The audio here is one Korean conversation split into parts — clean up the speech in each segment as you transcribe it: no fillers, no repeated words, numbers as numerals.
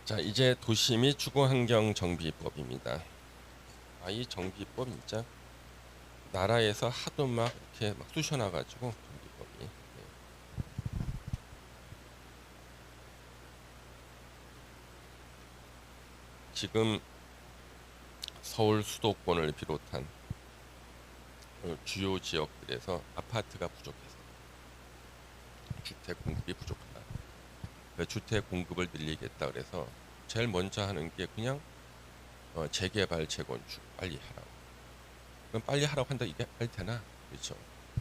자, 이제 도시 및 주거환경 정비법입니다. 이 정비법 진짜 나라에서 하도 막 이렇게 막 쑤셔놔가지고 정비법이. 지금 서울 수도권을 비롯한 주요 지역들에서 아파트가 부족해서 주택 공급이 부족하다. 주택 공급을 늘리겠다 그래서 제일 먼저 하는 게 그냥 재개발 재건축 빨리 하라고. 그럼 빨리 하라고 한다 이게 빨리 되나? 그렇죠.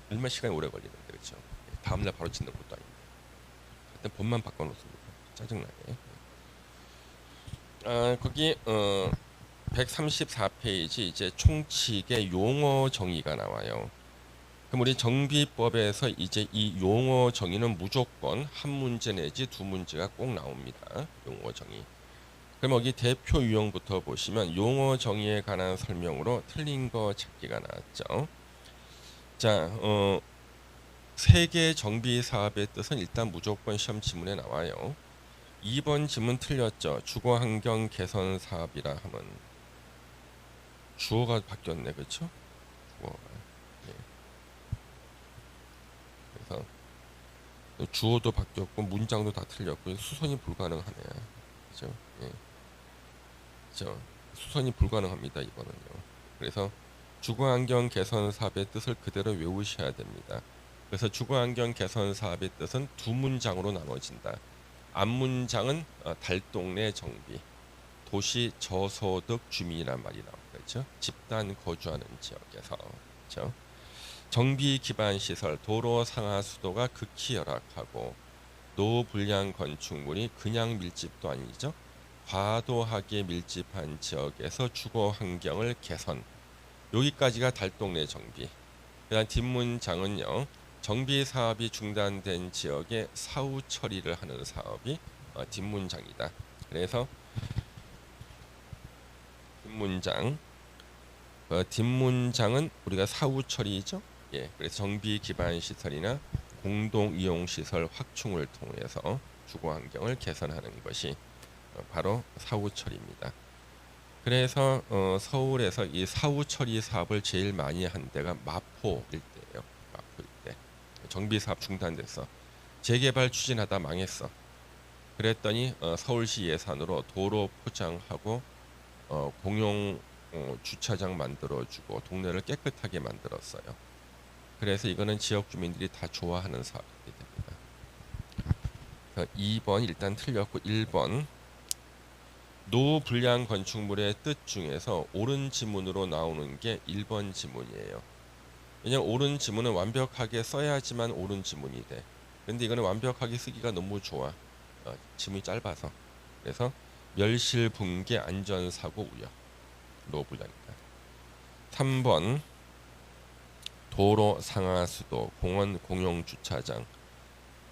얼마 시간이 오래 걸리는데 그렇죠. 다음날 바로 짓는 것도 아닌데. 하여튼 법만 바꿔놓습니다. 짜증나게. 거기 134페이지 이제 총칙의 용어 정의가 나와요. 그럼 우리 정비법에서 이제 이 용어 정의는 무조건 한 문제 내지 두 문제가 꼭 나옵니다. 용어 정의. 그럼 여기 대표 유형부터 보시면 용어 정의에 관한 설명으로 틀린 거 찾기가 나왔죠. 자, 세계 정비 사업의 뜻은 일단 무조건 시험 지문에 나와요. 2번 지문 틀렸죠. 주거 환경 개선 사업이라 하면 주어가 바뀌었네, 그렇죠? 주어가. 예. 그래서 주어도 바뀌었고 문장도 다 틀렸고 수선이 불가능하네. 그죠? 예. 그죠? 수선이 불가능합니다, 이거는요. 그래서 주거 환경 개선 사업의 뜻을 그대로 외우셔야 됩니다. 그래서 주거 환경 개선 사업의 뜻은 두 문장으로 나눠진다. 앞 문장은 달동네 정비, 도시 저소득 주민이란 말이 나옵니다. 그렇죠? 집단 거주하는 지역에서. 그렇죠? 정비 기반 시설, 도로 상하 수도가 극히 열악하고 노불량 건축물이 그냥 밀집도 아니죠. 과도하게 밀집한 지역에서 주거 환경을 개선. 여기까지가 달동네 정비. 그다음 뒷문장은요. 정비 사업이 중단된 지역에 사후 처리를 하는 사업이 뒷문장이다. 그래서 뒷문장은 우리가 사후 처리죠. 예, 그래서 정비 기반 시설이나 공동 이용 시설 확충을 통해서 주거 환경을 개선하는 것이 바로 사후 처리입니다. 그래서 서울에서 이 사후 처리 사업을 제일 많이 한 데가 마포 일대예요. 마포 일대. 정비 사업 중단됐어. 재개발 추진하다 망했어. 그랬더니 서울시 예산으로 도로 포장하고 공용 주차장 만들어주고 동네를 깨끗하게 만들었어요. 그래서 이거는 지역 주민들이 다 좋아하는 사업이 됩니다. 2번 일단 틀렸고 1번 노불량 건축물의 뜻 중에서 옳은 지문으로 나오는 게 1번 지문이에요. 왜냐면 옳은 지문은 완벽하게 써야지만 옳은 지문이 돼. 근데 이거는 완벽하게 쓰기가 너무 좋아. 지문이 짧아서. 그래서 멸실 붕괴 안전사고 우려. 노불량이다. 3번 도로 상하 수도 공원 공용 주차장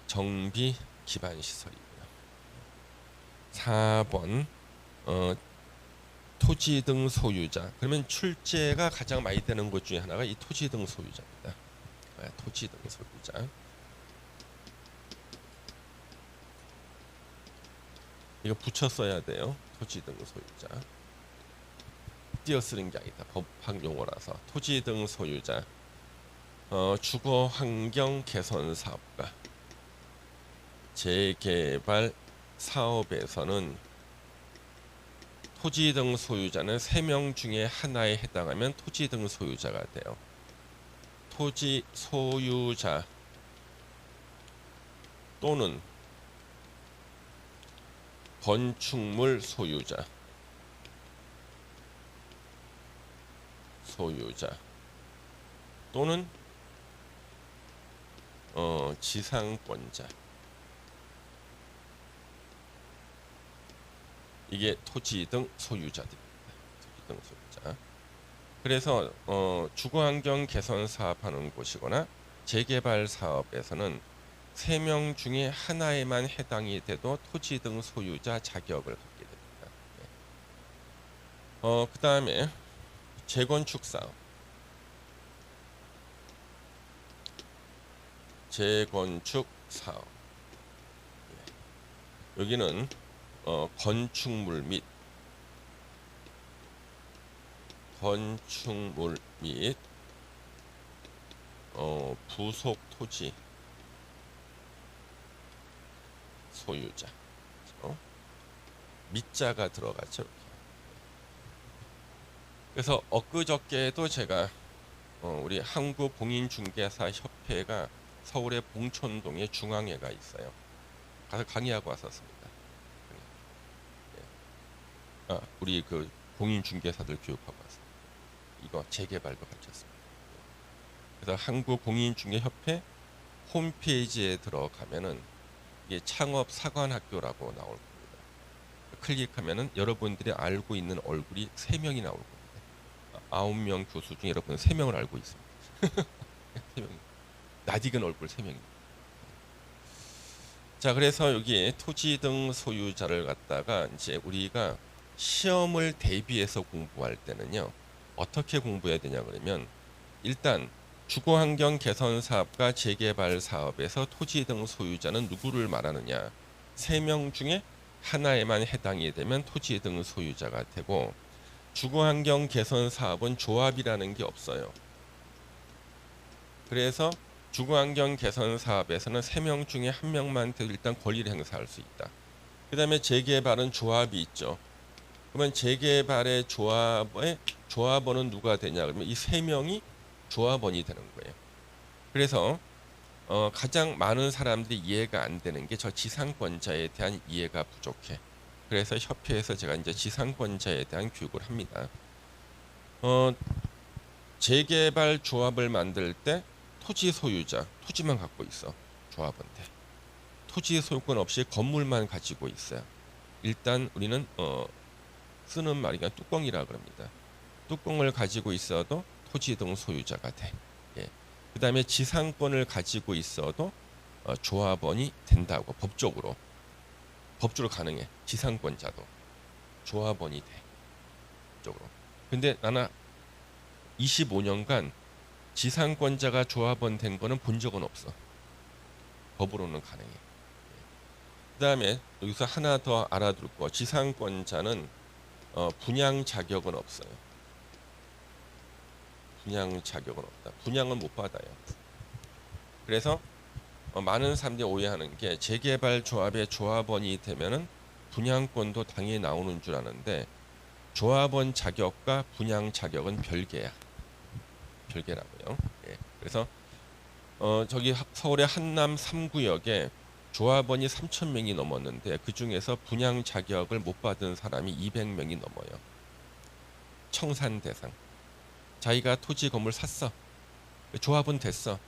정비 기반 시설이고요. 4번 토지 등 소유자. 그러면 출제가 가장 많이 되는 것 중에 하나가 이 토지 등 소유자입니다. 토지 등 소유자. 이거 붙여 써야 돼요. 토지 등 소유자. 띄어쓰는 게 아니다. 법학 용어라서. 토지 등 소유자. 주거 환경 개선 사업가. 재개발 사업에서는 토지 등 소유자는 3명 중에 하나에 해당하면 토지 등 소유자가 돼요. 토지 소유자 또는 건축물 소유자 또는 지상권자. 이게 토지 등 소유자들입니다. 토지 등 소유자. 그래서 주거환경 개선 사업하는 곳이거나 재개발 사업에서는 3명 중에 하나에만 해당이 돼도 토지 등 소유자 자격을 갖게 됩니다. 그 다음에 재건축 사업. 여기는 건축물 및 부속 토지 소유자. 밑자가 들어가죠. 그래서 엊그저께도 제가 우리 한국공인중개사 협회가 서울의 봉천동에 중앙회가 있어요. 가서 강의하고 왔었습니다. 우리 그 공인중개사들 교육하고 왔습니다. 이거 재개발도 가르쳤습니다. 그래서 한국공인중개협회 홈페이지에 들어가면은 이게 창업사관학교라고 나올 겁니다. 클릭하면은 여러분들이 알고 있는 얼굴이 3명이 나올 겁니다. 9명 교수 중에 여러분 3명을 알고 있습니다. 3명. 낯익은 얼굴 3명입니다. 자, 그래서 여기 토지 등 소유자를 갖다가 이제 우리가 시험을 대비해서 공부할 때는요, 어떻게 공부해야 되냐 그러면, 일단 주거환경 개선 사업과 재개발 사업에서 토지 등 소유자는 누구를 말하느냐, 3명 중에 하나에만 해당이 되면 토지 등 소유자가 되고, 주거환경 개선 사업은 조합이라는 게 없어요. 그래서 주거환경 개선 사업에서는 3명 중에 1명만 돼도 일단 권리를 행사할 수 있다. 그 다음에 재개발은 조합이 있죠. 그러면 재개발의 조합원은 누가 되냐 그러면 이 3명이 조합원이 되는 거예요. 그래서 가장 많은 사람들이 이해가 안 되는 게 저 지상권자에 대한 이해가 부족해. 그래서 협회에서 제가 이제 지상권자에 대한 교육을 합니다. 재개발 조합을 만들 때 토지 소유자, 토지만 갖고 있어. 조합은 돼. 토지 소유권 없이 건물만 가지고 있어요. 일단 우리는 쓰는 말이 그냥 뚜껑이라 그럽니다. 뚜껑을 가지고 있어도 토지 등 소유자가 돼. 예. 그 다음에 지상권을 가지고 있어도 조합원이 된다고 법적으로 가능해. 지상권자도 조합원이 돼. 법적으로. 근데 나는 25년간 지상권자가 조합원 된 거는 본 적은 없어. 법으로는 가능해. 그 다음에 여기서 하나 더 알아둘 거. 지상권자는 분양 자격은 없어요. 분양 자격은 없다. 분양은 못 받아요. 그래서 많은 사람들이 오해하는 게 재개발 조합의 조합원이 되면은 분양권도 당연히 나오는 줄 아는데 조합원 자격과 분양 자격은 별개야. 별개라고요. 예. 그래서 저기 서울의 한남 3구역에 조합원이 3,000명이 넘었는데 그 중에서 분양 자격을 못 받은 사람이 200명이 넘어요. 청산 대상. 자기가 토지 건물 샀어. 조합은 됐어.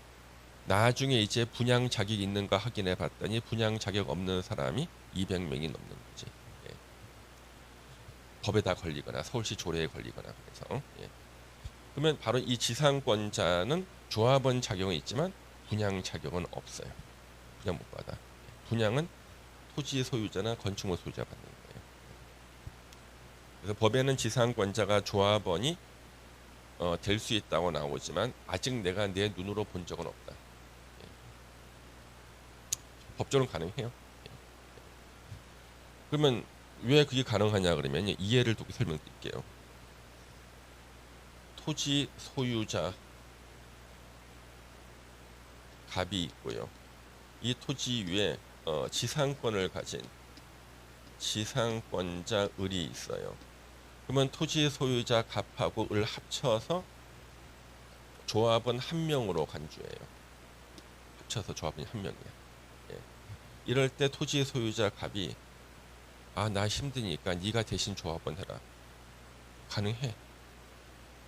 나중에 이제 분양 자격이 있는가 확인해 봤더니 분양 자격 없는 사람이 200명이 넘는 거지. 예. 법에다 걸리거나 서울시 조례에 걸리거나 그래서. 예. 그러면 바로 이 지상권자는 조합원 자격은 있지만 분양 자격은 없어요. 분양 못 받아. 분양은 토지 소유자나 건축물 소유자 받는 거예요. 그래서 법에는 지상권자가 조합원이 될 수 있다고 나오지만 아직 내가 내 눈으로 본 적은 없다. 예. 법적으로 가능해요. 예. 그러면 왜 그게 가능하냐 그러면 이해를 돕고 설명드릴게요. 토지 소유자 갑이 있고요. 이 토지 위에 지상권을 가진 지상권자 을이 있어요. 그러면 토지 소유자 갑하고 을 합쳐서 조합은 한 명으로 간주해요. 합쳐서 조합은 한 명이야. 예. 이럴 때 토지 소유자 갑이 나 힘드니까 네가 대신 조합원 해라. 가능해.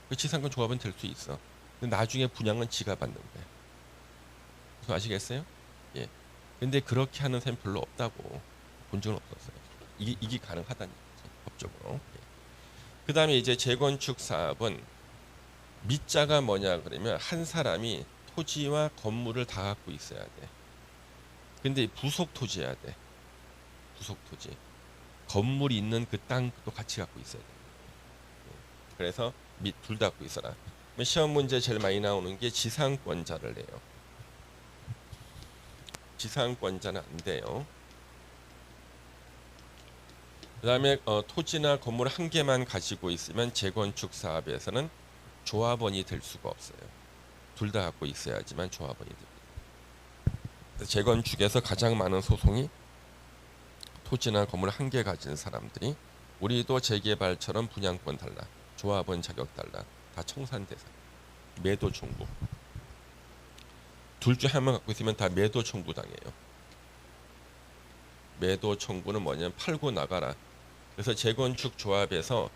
그 지상권 조합은 될 수 있어. 근데 나중에 분양은 지가 받는 거야. 무슨 아시겠어요? 예. 근데 그렇게 하는 사람이 별로 없다고 본 적은 없었어요. 이게 가능하다는 거지, 법적으로. 예. 그 다음에 이제 재건축 사업은 밑자가 뭐냐 그러면 한 사람이 토지와 건물을 다 갖고 있어야 돼. 근데 부속 토지여야 돼. 부속 토지. 건물이 있는 그 땅도 같이 갖고 있어야 돼. 그래서 밑 둘 다 갖고 있어라. 시험 문제 제일 많이 나오는 게 지상권자를 내요. 지상권자는 안 돼요. 그다음에 토지나 건물 한 개만 가지고 있으면 재건축 사업에서는 조합원이 될 수가 없어요. 둘 다 갖고 있어야지만 조합원이 됩니다. 재건축에서 가장 많은 소송이 토지나 건물 한 개 가진 사람들이 우리도 재개발처럼 분양권 달라, 조합원 자격 달라, 다 청산 대상, 매도 청구. 둘 중 한 명 갖고 있으면 다 매도 청구 당해요. 매도 청구는 뭐냐면 팔고 나가라. 그래서 재건축 조합에서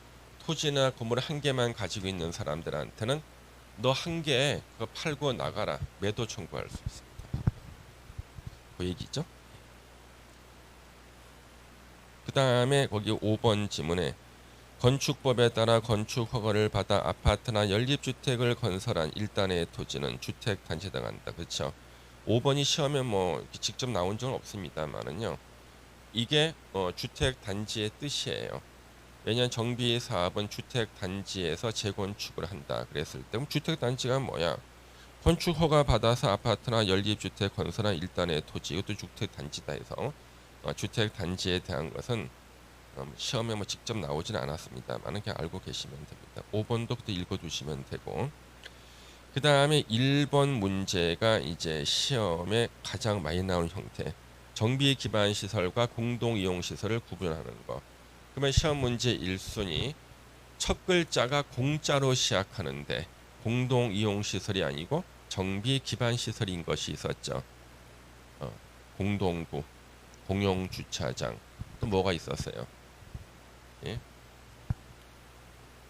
토지나 건물 한 개만 가지고 있는 사람들한테는 너 한 개 그거 팔고 나가라, 매도 청구할 수 있습니다. 그 얘기죠. 그 다음에 거기 5번 지문에 건축법에 따라 건축 허가를 받아 아파트나 연립주택을 건설한 일단의 토지는 주택단지에 해당한다. 그렇죠. 5번이 시험에 뭐 직접 나온 적은 없습니다만은요. 이게 주택단지의 뜻이에요. 왜냐하면 정비사업은 주택단지에서 재건축을 한다 그랬을 때 그럼 주택단지가 뭐야? 건축 허가 받아서 아파트나 연립주택 건설한 일단의 토지, 이것도 주택단지다 해서 주택단지에 대한 것은 시험에 뭐 직접 나오진 않았습니다만 그냥 알고 계시면 됩니다. 5번도 그때 읽어두시면 되고, 그 다음에 1번 문제가 이제 시험에 가장 많이 나오는 형태, 정비 기반 시설과 공동 이용 시설을 구분하는 거. 그러면 시험 문제 1순위 첫 글자가 공짜로 시작하는데 공동 이용 시설이 아니고 정비 기반 시설인 것이 있었죠. 공동구, 공용 주차장, 또 뭐가 있었어요? 예?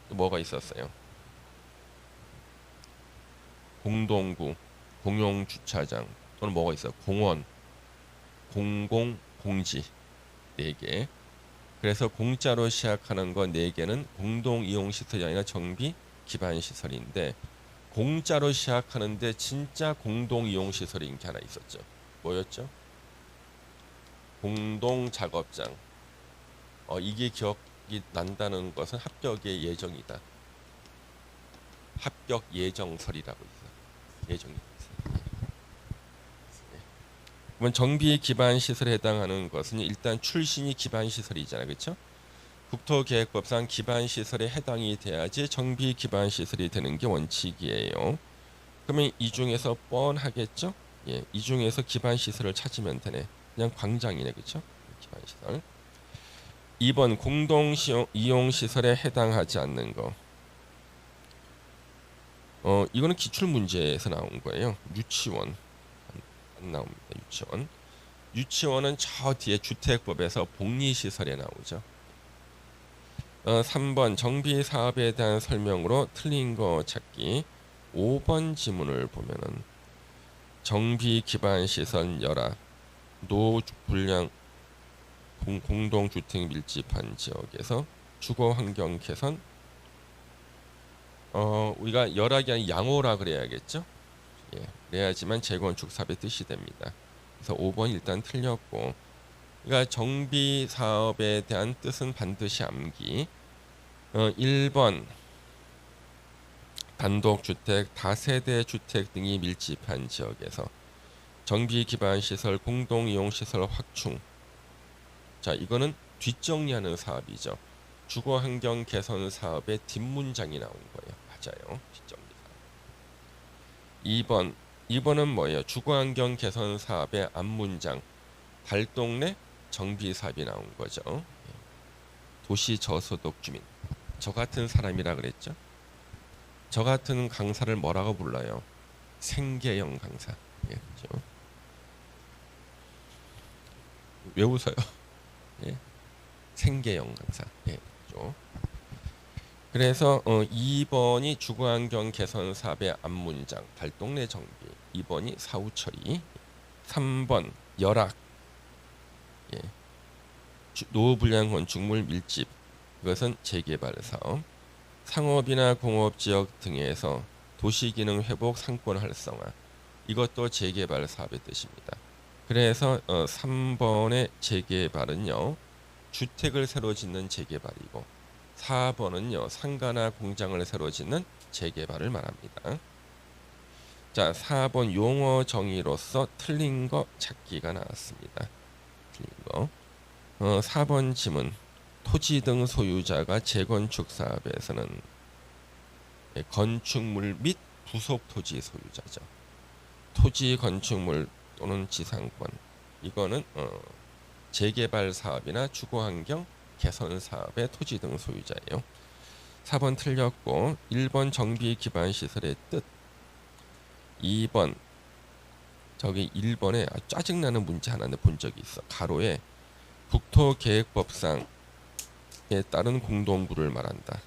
또 뭐가 있었어요? 공동구, 공용 주차장, 또는 뭐가 있어요? 공원, 공공, 공지 4개. 그래서 공짜로 시작하는 거 4개는 공동 이용 시설이 아니라 정비 기반 시설인데, 공짜로 시작하는데 진짜 공동 이용 시설인 게 하나 있었죠. 뭐였죠? 공동 작업장. 이게 기억이 난다는 것은 합격의 예정이다. 합격 예정설이라고 있어. 예정이 있어. 그러면 정비 기반 시설에 해당하는 것은 일단 출신이 기반 시설이잖아요, 그렇죠? 국토계획법상 기반 시설에 해당이 돼야지 정비 기반 시설이 되는 게 원칙이에요. 그러면 이 중에서 뻔하겠죠? 예, 이 중에서 기반 시설을 찾으면 되네. 그냥 광장이네, 그렇죠? 기반 시설. 2번 공동 이용 시설에 해당하지 않는 거. 이거는 기출 문제에서 나온 거예요. 유치원 안 나옵니다. 유치원. 유치원은 저 뒤에 주택법에서 복리시설에 나오죠. 3번 정비 사업에 대한 설명으로 틀린 거 찾기. 5번 지문을 보면은 정비 기반 시설 열악, 노불량 공동주택 밀집한 지역에서 주거 환경 개선. 우리가 열악이 아니라 양호라 그래야겠죠. 예, 그래야지만 재건축 사업의 뜻이 됩니다. 그래서 5번 일단 틀렸고, 그러니까 정비 사업에 대한 뜻은 반드시 암기. 1번 단독주택, 다세대 주택 등이 밀집한 지역에서 정비 기반 시설, 공동 이용 시설 확충. 자, 이거는 뒷정리하는 사업이죠. 주거 환경 개선 사업의 뒷문장이 나온 거예요. 맞아요. 뒷정리 사업. 2번은 뭐예요? 주거 환경 개선 사업의 앞문장. 달동네 정비 사업이 나온 거죠. 도시 저소득 주민. 저 같은 사람이라 그랬죠. 저 같은 강사를 뭐라고 불러요? 생계형 강사. 예, 그렇죠? 왜 웃어요? 예, 생계형 강사. 예, 그렇죠? 그래서 2번이 주거환경 개선 사업의 앞문장, 달동네 정비. 2번이 사후 처리. 3번 열악. 예, 노후불량 건축물 밀집. 이것은 재개발 사업. 상업이나 공업지역 등에서 도시기능 회복 상권 활성화. 이것도 재개발 사업의 뜻입니다. 그래서 3번의 재개발은요, 주택을 새로 짓는 재개발이고, 4번은요, 상가나 공장을 새로 짓는 재개발을 말합니다. 자, 4번 용어 정의로서 틀린 거 찾기가 나왔습니다. 틀린 거. 4번 지문. 토지 등 소유자가 재건축 사업에서는 건축물 및 부속 토지 소유자죠. 토지 건축물 또는 지상권 이거는 재개발 사업이나 주거환경 개선 사업의 토지 등 소유자예요. 4번 틀렸고 1번 정비 기반 시설의 뜻 2번 저기 1번에 짜증나는 문제 하나 본 적이 있어. 가로에 국토계획법상에 따른 공동구를 말한다.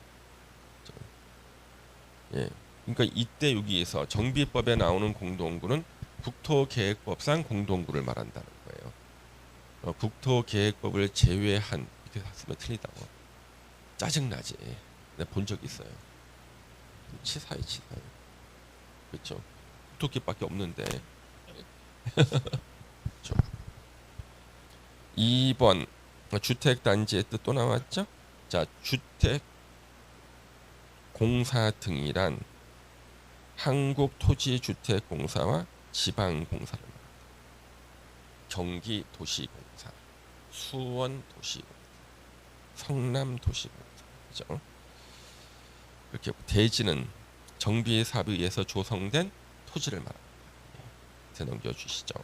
예. 그러니까 이때 여기에서 정비법에 나오는 공동구는 국토계획법상 공동구를 말한다는 거예요. 국토계획법을 제외한 이렇게 쓰면 틀리다고. 짜증나지. 내가 본 적 있어요. 치사해. 그렇죠. 국토계획밖에 없는데. 그렇죠. 2번 주택단지의 뜻 또 나왔죠? 자, 주택 공사 등이란 한국토지주택공사와 지방공사를 말합니다. 경기도시공사, 수원도시공사, 성남도시공사, 그죠? 이렇게 대지는 정비사업에 의해서 조성된 토지를 말합니다. 네, 넘겨주시죠.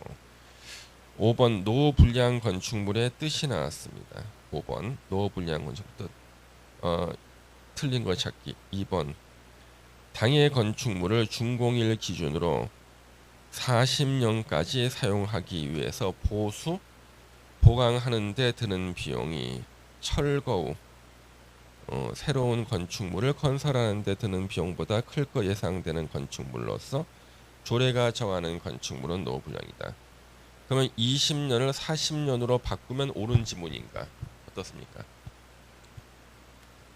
5번 노불량 건축물의 뜻이 나왔습니다. 5번 노불량 건축물 뜻 틀린 거 찾기. 2번 당해 건축물을 준공일 기준으로 40년까지 사용하기 위해서 보수 보강하는 데 드는 비용이 철거 후 새로운 건축물을 건설하는 데 드는 비용보다 클 거 예상되는 건축물로서 조례가 정하는 건축물은 노불량이다. 그러면 20년을 40년으로 바꾸면 옳은 지문인가? 어떻습니까?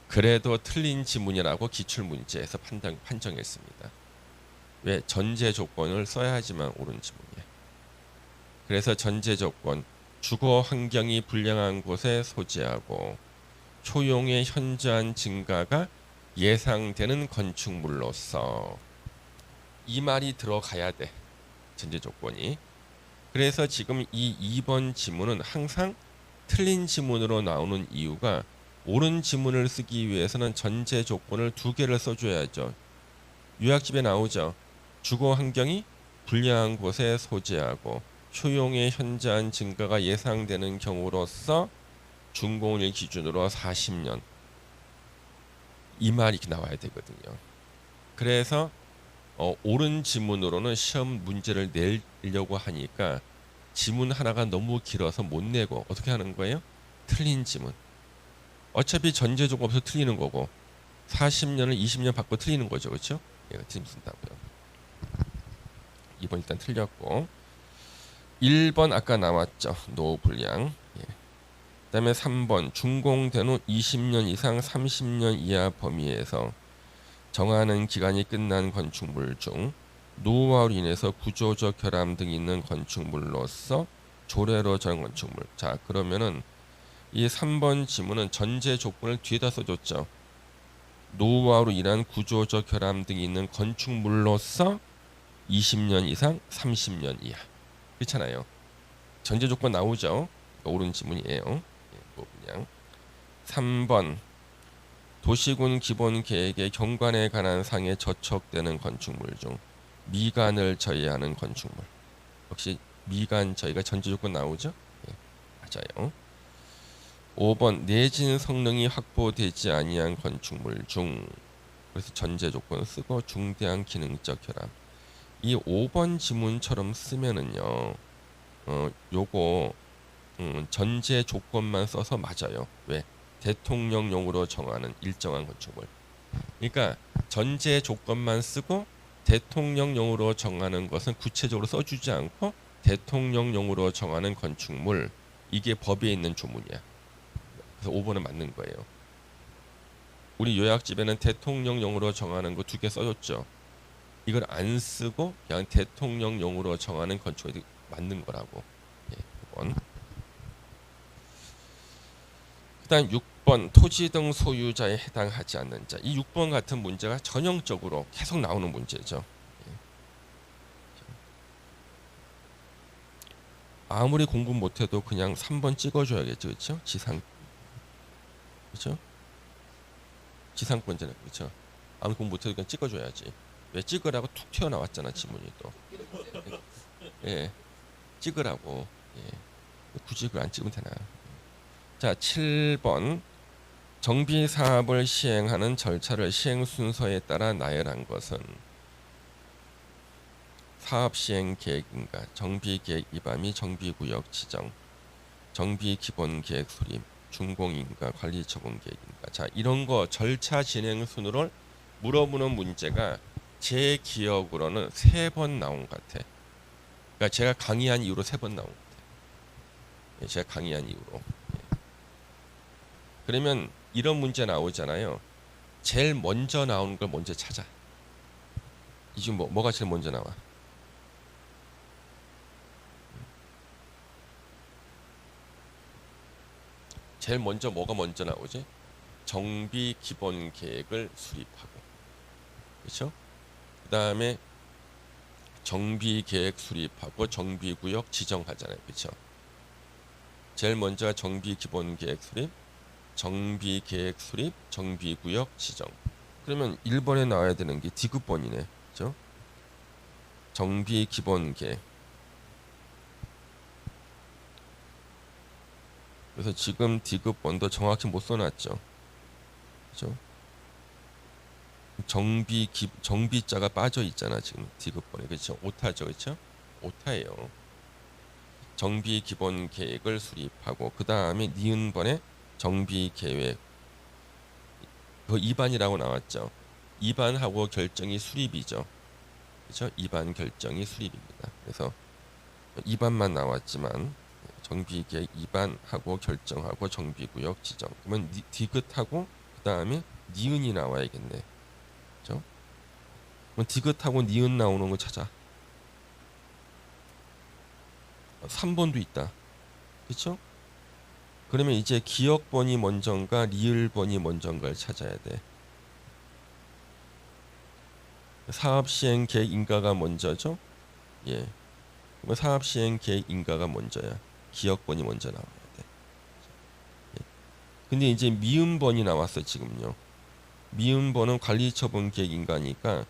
그래도 틀린 지문이라고 기출문제에서 판정했습니다. 왜? 전제 조건을 써야 하지만 옳은 지문이야. 그래서 전제 조건 주거 환경이 불량한 곳에 소재하고 초용의 현저한 증가가 예상되는 건축물로서 이 말이 들어가야 돼. 전제 조건이. 그래서 지금 이 2번 지문은 항상 틀린 지문으로 나오는 이유가 옳은 지문을 쓰기 위해서는 전제 조건을 2개를 써줘야죠. 요약집에 나오죠. 주거 환경이 불량한 곳에 소재하고 효용의 현저한 증가가 예상되는 경우로서 준공일 기준으로 40년 이 말이 나와야 되거든요. 그래서 옳은 지문으로는 시험 문제를 내려고 하니까 지문 하나가 너무 길어서 못 내고 어떻게 하는 거예요? 틀린 지문. 어차피 전제 조건 없어서 틀리는 거고 40년을 20년 바꿔 틀리는 거죠. 그렇죠? 얘가 지금 쓴다고요. 2번 일단 틀렸고 1번 아까 나왔죠. 노불량. 예. 그다음에 3번 준공된 후 20년 이상 30년 이하 범위에서 정하는 기간이 끝난 건축물 중 노후화로 인해서 구조적 결함 등 있는 건축물로서 조례로 정한 건축물. 자, 그러면은 이 3번 지문은 전제 조건을 뒤에다 써줬죠. 노후화로 인한 구조적 결함 등이 있는 건축물로서 20년 이상 30년 이하. 그렇잖아요. 전제 조건 나오죠. 옳은 지문이에요. 뭐 그냥 3번 도시군 기본 계획의 경관에 관한 상에 저촉되는 건축물 중 미관을 저해하는 건축물. 역시 미관 저희가 전제 조건 나오죠. 예, 맞아요. 5번 내진 성능이 확보되지 아니한 건축물 중 그래서 전제 조건 쓰고 중대한 기능적 결함. 이 5번 지문처럼 쓰면은요. 요거 전제 조건만 써서 맞아요. 왜? 대통령령으로 정하는 일정한 건축물. 그러니까 전제 조건만 쓰고 대통령령으로 정하는 것은 구체적으로 써주지 않고 대통령령으로 정하는 건축물 이게 법에 있는 조문이야. 그래서 5번은 맞는 거예요. 우리 요약집에는 대통령령으로 정하는 거 2개 써줬죠. 이걸 안 쓰고 그냥 대통령령으로 정하는 건축이 맞는 거라고. 예, 6번. 그다음 6번 토지 등 소유자에 해당하지 않는 자. 이 6번 같은 문제가 전형적으로 계속 나오는 문제죠. 예. 아무리 공부 못해도 그냥 3번 찍어줘야겠죠, 그렇죠? 지상 그렇죠? 지상권자는 그렇죠. 아무 공부 못해도 그냥 찍어줘야지. 왜 찍으라고 툭 튀어나왔잖아 지문이 또. 예, 찍으라고. 예, 굳이 그걸 안 찍으면 되나? 자, 7번 정비 사업을 시행하는 절차를 시행 순서에 따라 나열한 것은 사업 시행 계획인가, 정비 계획 입안 및 정비 구역 지정, 정비 기본 계획 수립, 준공인가, 관리 처분 계획인가. 자, 이런 거 절차 진행 순으로 물어보는 문제가 제 기억으로는 3번 나온 것 같아. 그러니까 제가 강의한 이후로 3번 나온 것 같아. 예, 제가 강의한 이후로. 예. 그러면 이런 문제 나오잖아요. 제일 먼저 나오는 걸 먼저 찾아. 이 중 뭐가 제일 먼저 나와? 제일 먼저 뭐가 먼저 나오지? 정비 기본 계획을 수립하고, 그렇죠? 그 다음에 정비 계획 수립하고 정비 구역 지정하잖아요, 그렇죠? 제일 먼저 정비 기본 계획 수립, 정비 계획 수립, 정비 구역 지정. 그러면 1번에 나와야 되는 게 디귿번이네, 그렇죠? 정비 기본 계획. 그래서 지금 디귿번도 정확히 못 써놨죠, 그렇죠? 정비자가 빠져 있잖아 지금 디귿번에, 그렇죠? 오타죠, 그렇죠? 오타예요. 정비 기본 계획을 수립하고 그 다음에 니은번에 정비 계획. 그 입안이라고 나왔죠. 입안하고 결정이 수립이죠, 그렇죠? 입안 결정이 수립입니다. 그래서 입안만 나왔지만 정비 계획 입안하고 결정하고 정비 구역 지정. 그러면 디귿하고 그 다음에 니은이 나와야겠네. 그렇죠? 그럼 디귿하고 니은 나오는 거 찾아. 3번도 있다. 그렇죠? 그러면 이제 기역번이 먼저인가 리을번이 먼저인가를 찾아야 돼. 사업 시행 계획 인가가 먼저죠? 예. 그럼 사업 시행 계획 인가가 먼저야. 기역번이 먼저 나와야 돼. 예. 근데 이제 미음번이 나왔어 지금요. 미음번은 관리처분 계획 인가니까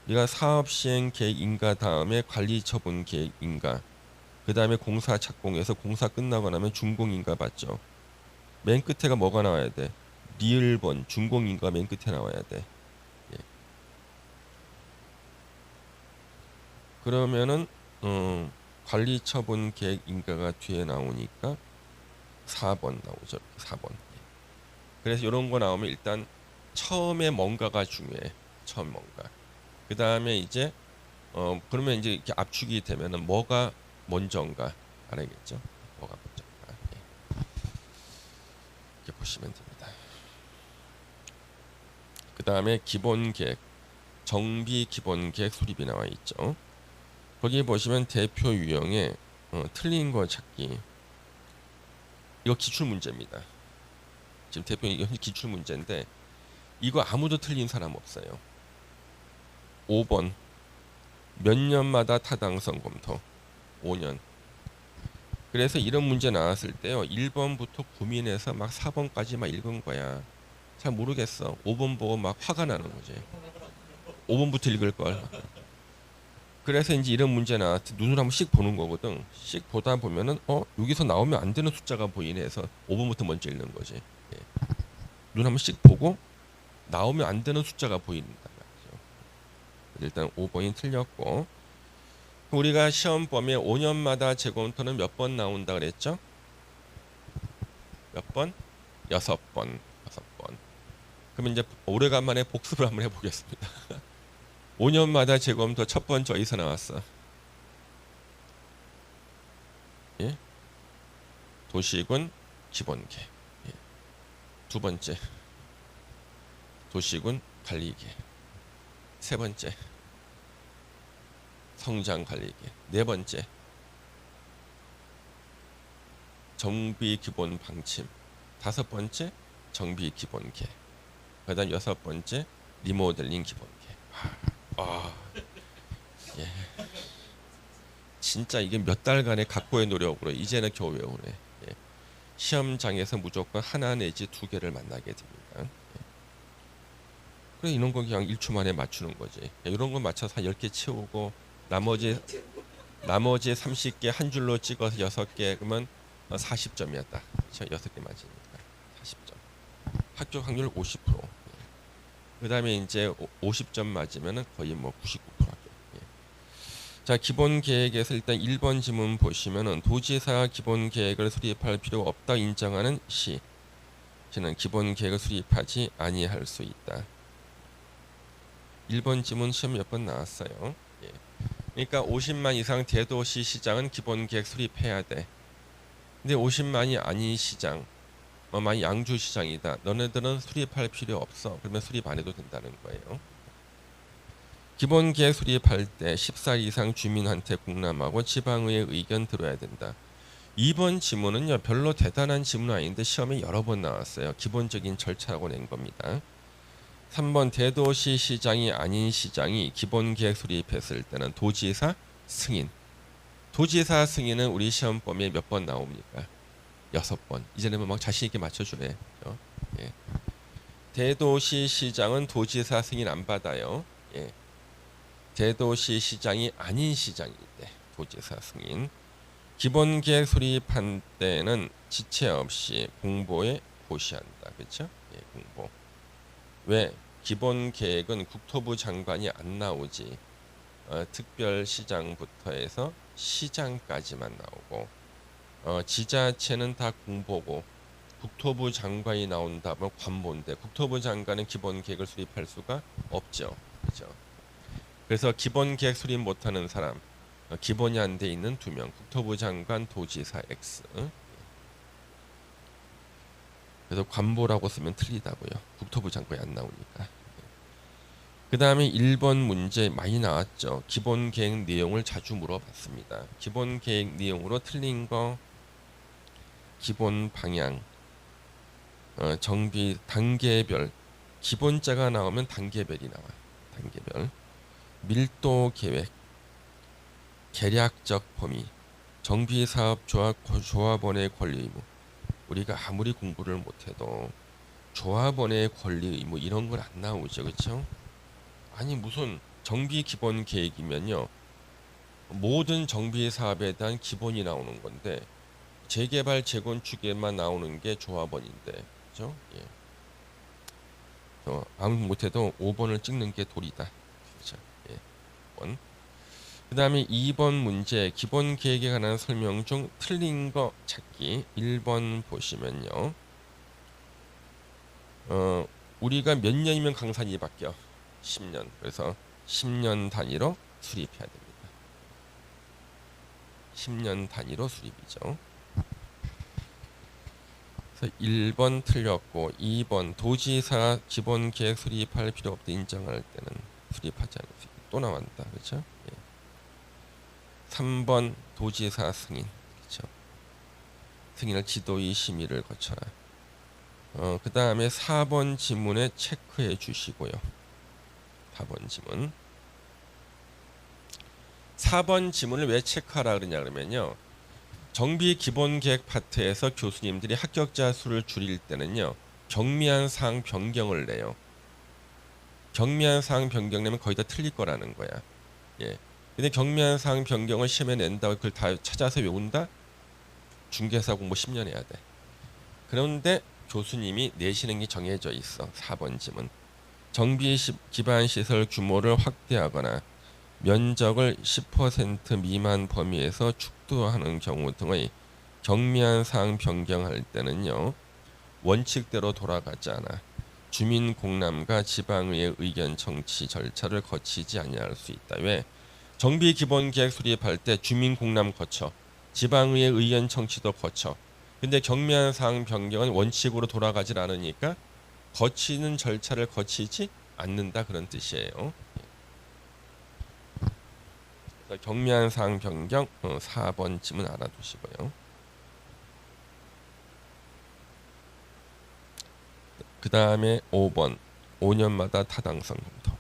우리가 사업 시행 계획 인가 다음에 관리처분 계획 인가, 그 다음에 공사 착공해서 공사 끝나고 나면 준공인가 받죠. 맨 끝에가 뭐가 나와야 돼? 리을번 준공인가 맨 끝에 나와야 돼. 예. 그러면은 관리처분 계획 인가가 뒤에 나오니까 4번 나오죠. 4번. 예. 그래서 이런 거 나오면 일단 처음에 뭔가가 중요해. 처음 뭔가. 그 다음에 이제 그러면 이제 이렇게 압축이 되면은 뭐가 먼저인가 알아야겠죠. 뭐가 먼저인가. 예. 이렇게 보시면 됩니다. 그 다음에 기본 계획, 정비 기본 계획 수립이 나와 있죠. 거기 보시면 대표 유형에 틀린 거 찾기. 이거 기출 문제입니다. 지금 대표 이거 기출 문제인데 이거 아무도 틀린 사람 없어요. 5번 몇 년마다 타당성 검토. 5년. 그래서 이런 문제 나왔을 때요, 1번부터 고민해서 막 4번까지 막 읽은 거야. 잘 모르겠어. 5번 보고 막 화가 나는 거지. 5번부터 읽을 걸. 그래서 이제 이런 문제 나왔을 때 눈을 한번 씩 보는 거거든. 씩 보다 보면은 여기서 나오면 안 되는 숫자가 보이네 해서 5번부터 먼저 읽는 거지. 예. 눈 한번 씩 보고 나오면 안 되는 숫자가 보인다 말이죠. 일단 5번이 틀렸고, 우리가 시험 범위에 5년마다 재검토는 몇 번 나온다 그랬죠? 몇 번? 6번. 6번. 그러면 이제 오래간만에 복습을 한번 해보겠습니다. 5년마다 재검토 첫 번째 어디서 나왔어? 예? 도시군 기본계. 예. 두 번째 도시군 관리계. 세 번째 성장관리계. 네 번째 정비 기본 방침. 다섯 번째 정비 기본계. 그다음 여섯 번째 리모델링 기본계. 예. 진짜 이게 몇 달간의 각고의 노력으로 이제는 겨우 외우네. 예. 시험장에서 무조건 하나 내지 두 개를 만나게 됩니다. 그래 이런 거 그냥 1초 만에 맞추는 거지. 이런 거 맞춰서 한 10개 채우고 나머지 30개 한 줄로 찍어서 6개 그러면 40점이었다. 그렇죠? 6개 맞으니까 40점. 합격 확률 50%. 그다음에 이제 50점 맞으면은 거의 뭐 99% 합격. 자, 기본 계획에서 일단 1번 지문 보시면은 도지사 기본 계획을 수립할 필요가 없다 인정하는 시는 기본 계획을 수립하지 아니할 수 있다. 1번 지문 시험 몇 번 나왔어요. 예. 그러니까 50만 이상 대도시 시장은 기본 계획 수립해야 돼. 근데 50만이 아닌 시장, 만약 양주 시장이다. 너네들은 수립할 필요 없어. 그러면 수립 안 해도 된다는 거예요. 기본 계획 수립할 때 10살 이상 주민한테 공람하고 지방의회 의견 들어야 된다. 2번 지문은요 별로 대단한 지문은 아닌데 시험에 여러 번 나왔어요. 기본적인 절차라고 낸 겁니다. 3번 대도시 시장이 아닌 시장이 기본 계획 수립했을 때는 도지사 승인. 도지사 승인은 우리 시험범위에 몇 번 나옵니까? 6번. 이제는 막 자신 있게 맞춰주네. 예. 대도시 시장은 도지사 승인 안 받아요. 예. 대도시 시장이 아닌 시장일 때 도지사 승인. 기본 계획 수립한 때는 지체 없이 공보에 고시한다. 그렇죠? 예, 공보. 왜? 기본 계획은 국토부 장관이 안 나오지. 특별시장부터 해서 시장까지만 나오고 지자체는 다 공보고 국토부 장관이 나온다면 관보인데 국토부 장관은 기본 계획을 수립할 수가 없죠. 그렇죠? 그래서 기본 계획 수립 못하는 사람 기본이 안 돼 있는 2명 국토부 장관 도지사 X. 그래서 관보라고 쓰면 틀리다고요. 국토부 장관이 안 나오니까. 그 다음에 1번 문제 많이 나왔죠. 기본 계획 내용을 자주 물어봤습니다. 기본 계획 내용으로 틀린 거 기본 방향, 정비 단계별, 기본자가 나오면 단계별이 나와요. 단계별, 밀도 계획, 계략적 범위, 정비사업 조합원의 권리 의무. 우리가 아무리 공부를 못해도 조합원의 권리 의무 이런 건 안 나오죠, 그렇죠? 아니 무슨 정비 기본 계획이면요 모든 정비 사업에 대한 기본이 나오는 건데 재개발 재건축에만 나오는 게 조합원인데, 그렇죠? 예. 아무 못해도 5번을 찍는 게 도리다, 그렇죠? 예. 5번. 그 다음에 2번 문제 기본 계획에 관한 설명 중 틀린 거 찾기. 1번 보시면요 우리가 몇 년이면 강산이 바뀌어? 10년. 그래서 10년 단위로 수립해야 됩니다. 10년 단위로 수립이죠. 그래서 1번 틀렸고 2번 도지사 기본 계획 수립할 필요 없다 인정할 때는 수립하지 않을 수 있다. 또 나왔다. 그렇죠? 예. 3번 도지사 승인. 그렇죠? 승인을 지도의 심의를 거쳐라. 그 다음에 4번 지문에 체크해 주시고요. 4번 지문. 4번 지문을 왜 체크하라 그러냐 그러면요. 정비 기본 계획 파트에서 교수님들이 합격자 수를 줄일 때는요. 경미한 사항 변경을 내요. 경미한 사항 변경 내면 거의 다 틀릴 거라는 거야. 예. 근데 경미한 사항 변경을 시험에 낸다고 그걸 다 찾아서 외운다? 중개사 공부 10년 해야 돼. 그런데 교수님이 내시는 게 정해져 있어. 4번 지문. 정비 기반 시설 규모를 확대하거나 면적을 10% 미만 범위에서 축소하는 경우 등의 경미한 사항 변경할 때는요. 원칙대로 돌아가지 않아 주민 공람과 지방의회 의견 청취 절차를 거치지 아니할 수 있다. 왜? 정비 기본 계획 수립할 때 주민 공람 거쳐 지방의회 의견 청취도 거쳐. 근데 경미한 사항 변경은 원칙으로 돌아가질 않으니까 거치는 절차를 거치지 않는다 그런 뜻이에요. 그래서 경미한 사항 변경 4번쯤은 알아두시고요. 그 다음에 5번 5년마다 타당성 검토.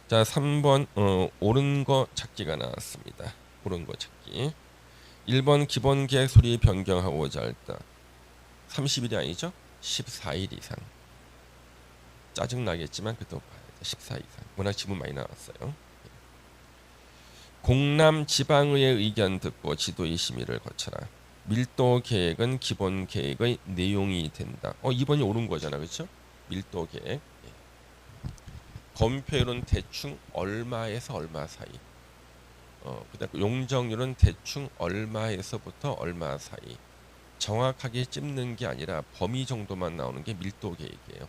자 3번 옳은 거 찾기가 나왔습니다. 옳은 거 찾기. 1번 기본 계획 수립 변경하고자 할 때 30일이 아니죠? 14일 이상. 짜증 나겠지만 그래도 14일 이상. 워낙 지문 많이 나왔어요. 공람 지방의회 의견 듣고 지도의 심의를 거쳐라. 밀도 계획은 기본 계획의 내용이 된다. 2번이 옳은 거잖아, 그렇죠? 밀도 계획. 건폐율은 대충 얼마에서 얼마 사이. 그다음 용적률은 대충 얼마에서부터 얼마 사이. 정확하게 찝는 게 아니라 범위 정도만 나오는 게 밀도 계획이에요.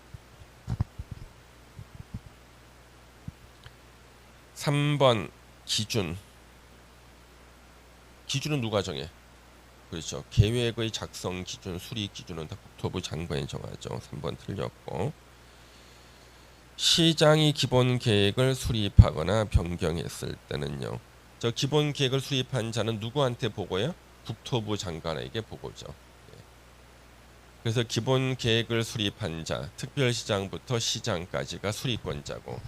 3번 기준. 기준은 누가 정해? 그렇죠. 계획의 작성 기준, 수립 기준은 다 국토부 장관이 정하죠. 3번 틀렸고. 시장이 기본 계획을 수립하거나 변경했을 때는요. 저 기본 계획을 수립한 자는 누구한테 보고요? 국토부 장관에게 보고죠. 그래서 기본 계획을 수립한 자, 특별시장부터 시장까지가 수립권자고,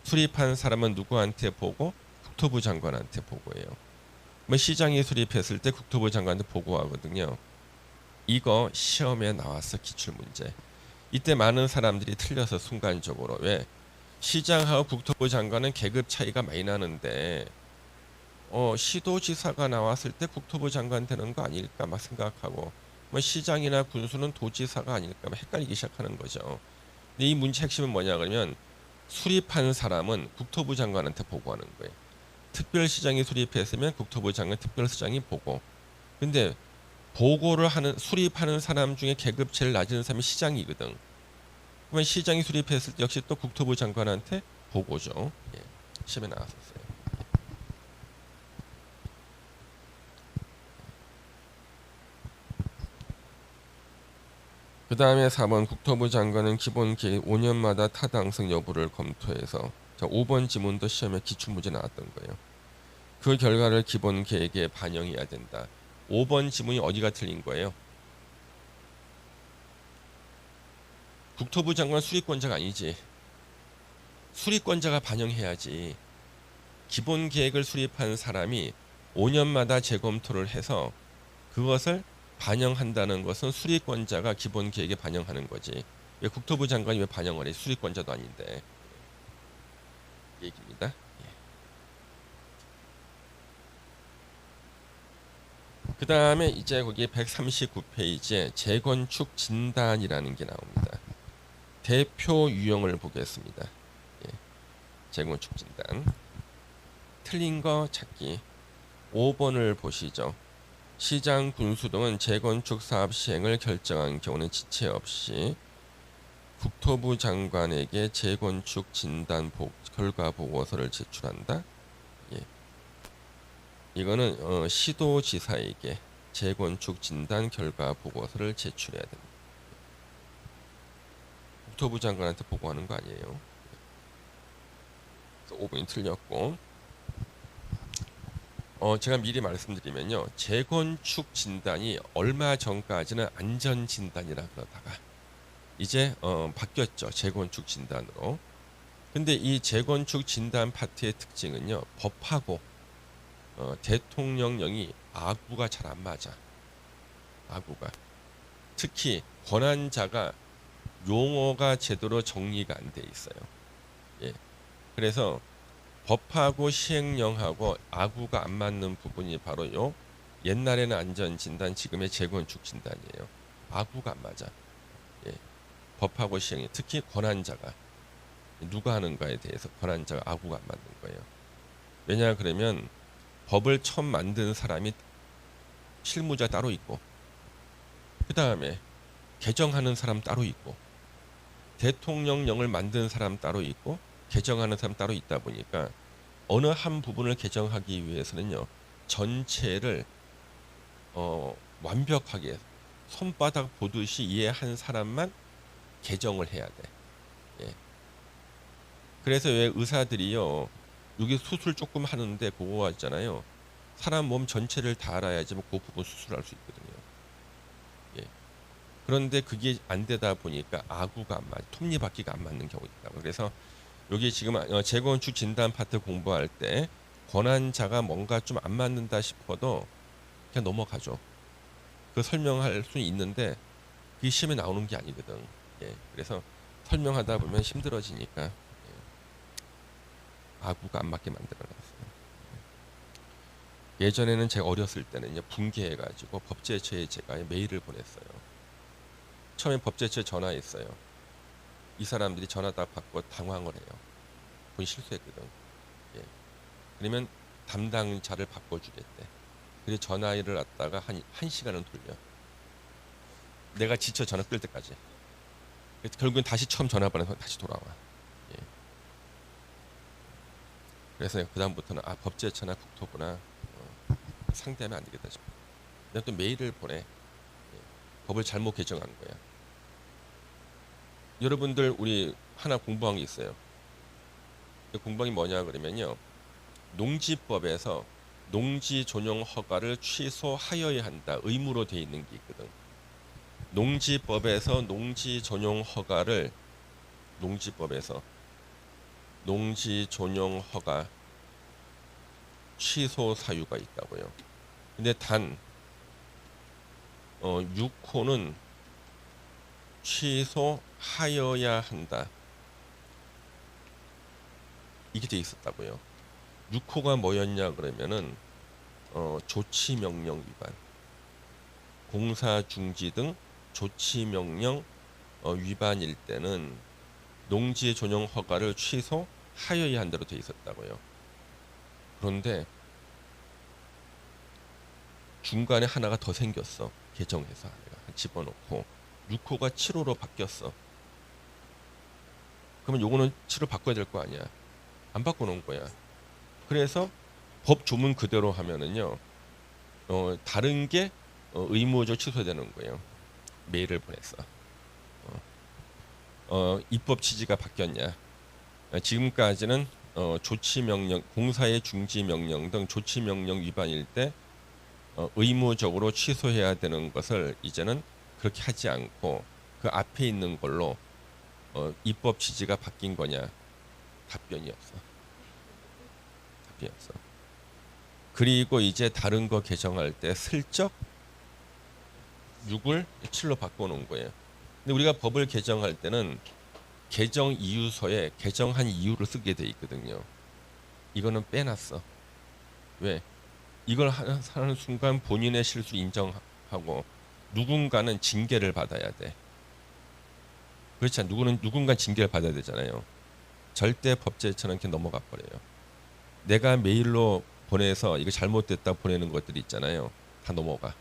수립한 사람은 누구한테 보고? 국토부 장관한테 보고해요. 뭐 시장이 수립했을 때 국토부 장관한테 보고하거든요. 이거 시험에 나왔어, 기출문제. 이때 많은 사람들이 틀려서 순간적으로 왜? 시장하고 국토부 장관은 계급 차이가 많이 나는데 시도지사가 나왔을 때 국토부 장관 되는 거 아닐까 막 생각하고 뭐 시장이나 군수는 도지사가 아닐까 막 헷갈리기 시작하는 거죠. 근데 이 문제 핵심은 뭐냐 그러면 수립한 사람은 국토부 장관한테 보고하는 거예요. 특별시장이 수립했으면 국토부 장관 특별시장이 보고. 근데 보고를 하는 수립하는 사람 중에 계급 제일 낮은 사람이 시장이거든. 그러면 시장이 수립했을 때 역시 또 국토부 장관한테 보고죠. 시험에 나왔었어요. 그 다음에 4번 국토부 장관은 기본 계획 5년마다 타당성 여부를 검토해서 5번 지문도 시험에 기출문제 나왔던 거예요. 그 결과를 기본 계획에 반영해야 된다. 5번 지문이 어디가 틀린 거예요? 국토부 장관 수립권자가 아니지. 수립권자가 반영해야지. 기본 계획을 수립한 사람이 5년마다 재검토를 해서 그것을 반영한다는 것은 수립권자가 기본 계획에 반영하는 거지. 왜 국토부 장관이 왜 반영을 해? 수립권자도 아닌데. 얘기입니다. 그 다음에 이제 거기 139페이지에 재건축 진단이라는 게 나옵니다. 대표 유형을 보겠습니다. 재건축 진단. 틀린 거 찾기. 5번을 보시죠. 시장 군수 등은 재건축 사업 시행을 결정한 경우는 지체 없이 국토부 장관에게 재건축 진단 결과 보고서를 제출한다. 이거는 시도지사에게 재건축 진단 결과 보고서를 제출해야 됩니다. 국토부 장관한테 보고하는 거 아니에요. 5번이 틀렸고. 제가 미리 말씀드리면요. 재건축 진단이 얼마 전까지는 안전 진단이라 그러다가 이제 바뀌었죠. 재건축 진단으로. 근데 이 재건축 진단 파트의 특징은요. 법하고 대통령령이 아구가 잘 안 맞아. 아구가. 특히 권한자가 용어가 제대로 정리가 안 돼 있어요. 그래서 법하고 시행령하고 아구가 안 맞는 부분이 바로 요 옛날에는 안전진단, 지금의 재건축 진단이에요. 아구가 안 맞아. 법하고 시행령, 특히 권한자가 누가 하는가에 대해서 권한자가 아구가 안 맞는 거예요. 왜냐 그러면 법을 처음 만든 사람이 실무자 따로 있고 그 다음에 개정하는 사람 따로 있고 대통령령을 만든 사람 따로 있고 개정하는 사람 따로 있다 보니까 어느 한 부분을 개정하기 위해서는요 전체를 완벽하게 손바닥 보듯이 이해한 사람만 개정을 해야 돼. 그래서 왜 의사들이요 여기 수술 조금 하는데 그거 있잖아요. 사람 몸 전체를 다 알아야지만 그 부분 수술할 수 있거든요. 그런데 그게 안 되다 보니까 아구가 안 맞아, 톱니바퀴가 안 맞는 경우가 있다. 그래서 여기 지금 재건축 진단 파트 공부할 때 권한자가 뭔가 좀 안 맞는다 싶어도 그냥 넘어가죠. 그 설명할 수 있는데 그게 시험에 나오는 게 아니거든. 예, 그래서 설명하다 보면 힘들어지니까 아구가 안 맞게 만들어놨어요. 예전에는 제가 어렸을 때는요 분개해가지고 법제처에 제가 메일을 보냈어요. 처음에 법제처에 전화했어요. 이 사람들이 전화 딱 받고 당황을 해요. 본 실수했거든. 예. 그러면 담당자를 바꿔주겠대. 그래서 전화를 왔다가 한 시간은 돌려. 내가 지쳐 전화 끌 때까지. 그래서 결국엔 다시 처음 전화번호에서 다시 돌아와. 예. 그래서 그다음부터는 아 법제처나 국토부나 상대하면 안 되겠다 싶어. 내가 또 메일을 보내. 예. 법을 잘못 개정한 거야. 여러분들 우리 하나 공부한 게 있어요. 그 공부한 게 뭐냐 그러면요. 농지법에서 농지 전용 허가를 취소하여야 한다. 의무로 돼 있는 게 있거든. 농지법에서 농지 전용 허가를 농지법에서 농지 전용 허가 취소 사유가 있다고요. 근데 단 6호는 취소하여야 한다. 이게 돼 있었다고요. 6호가 뭐였냐 그러면은 조치명령 위반, 공사 중지 등 조치명령 위반일 때는 농지 전용 허가를 취소하여야 한다로 돼 있었다고요. 그런데 중간에 하나가 더 생겼어. 개정해서 내가 집어넣고 6호가 7호로 바뀌었어. 그러면 요거는 7호 바꿔야 될 거 아니야. 안 바꿔놓은 거야. 그래서 법 조문 그대로 하면은요. 다른 게 의무적으로 취소되는 거예요. 메일을 보냈어. 입법 취지가 바뀌었냐? 지금까지는 조치 명령, 공사의 중지 명령 등 조치 명령 위반일 때 의무적으로 취소해야 되는 것을 이제는 그렇게 하지 않고 그 앞에 있는 걸로 입법 취지가 바뀐 거냐? 답변이 없어. 답변이 없어. 그리고 이제 다른 거 개정할 때 슬쩍 6을 7로 바꿔놓은 거예요. 근데 우리가 법을 개정할 때는 개정 이유서에 개정한 이유를 쓰게 돼 있거든요. 이거는 빼놨어. 왜? 이걸 하는 순간 본인의 실수 인정하고 누군가는 징계를 받아야 돼. 그렇지 않아? 누군가 징계를 받아야 되잖아요. 절대 법제처럼 이렇게 넘어가 버려요. 내가 메일로 보내서 이거 잘못됐다 보내는 것들이 있잖아요. 다 넘어가.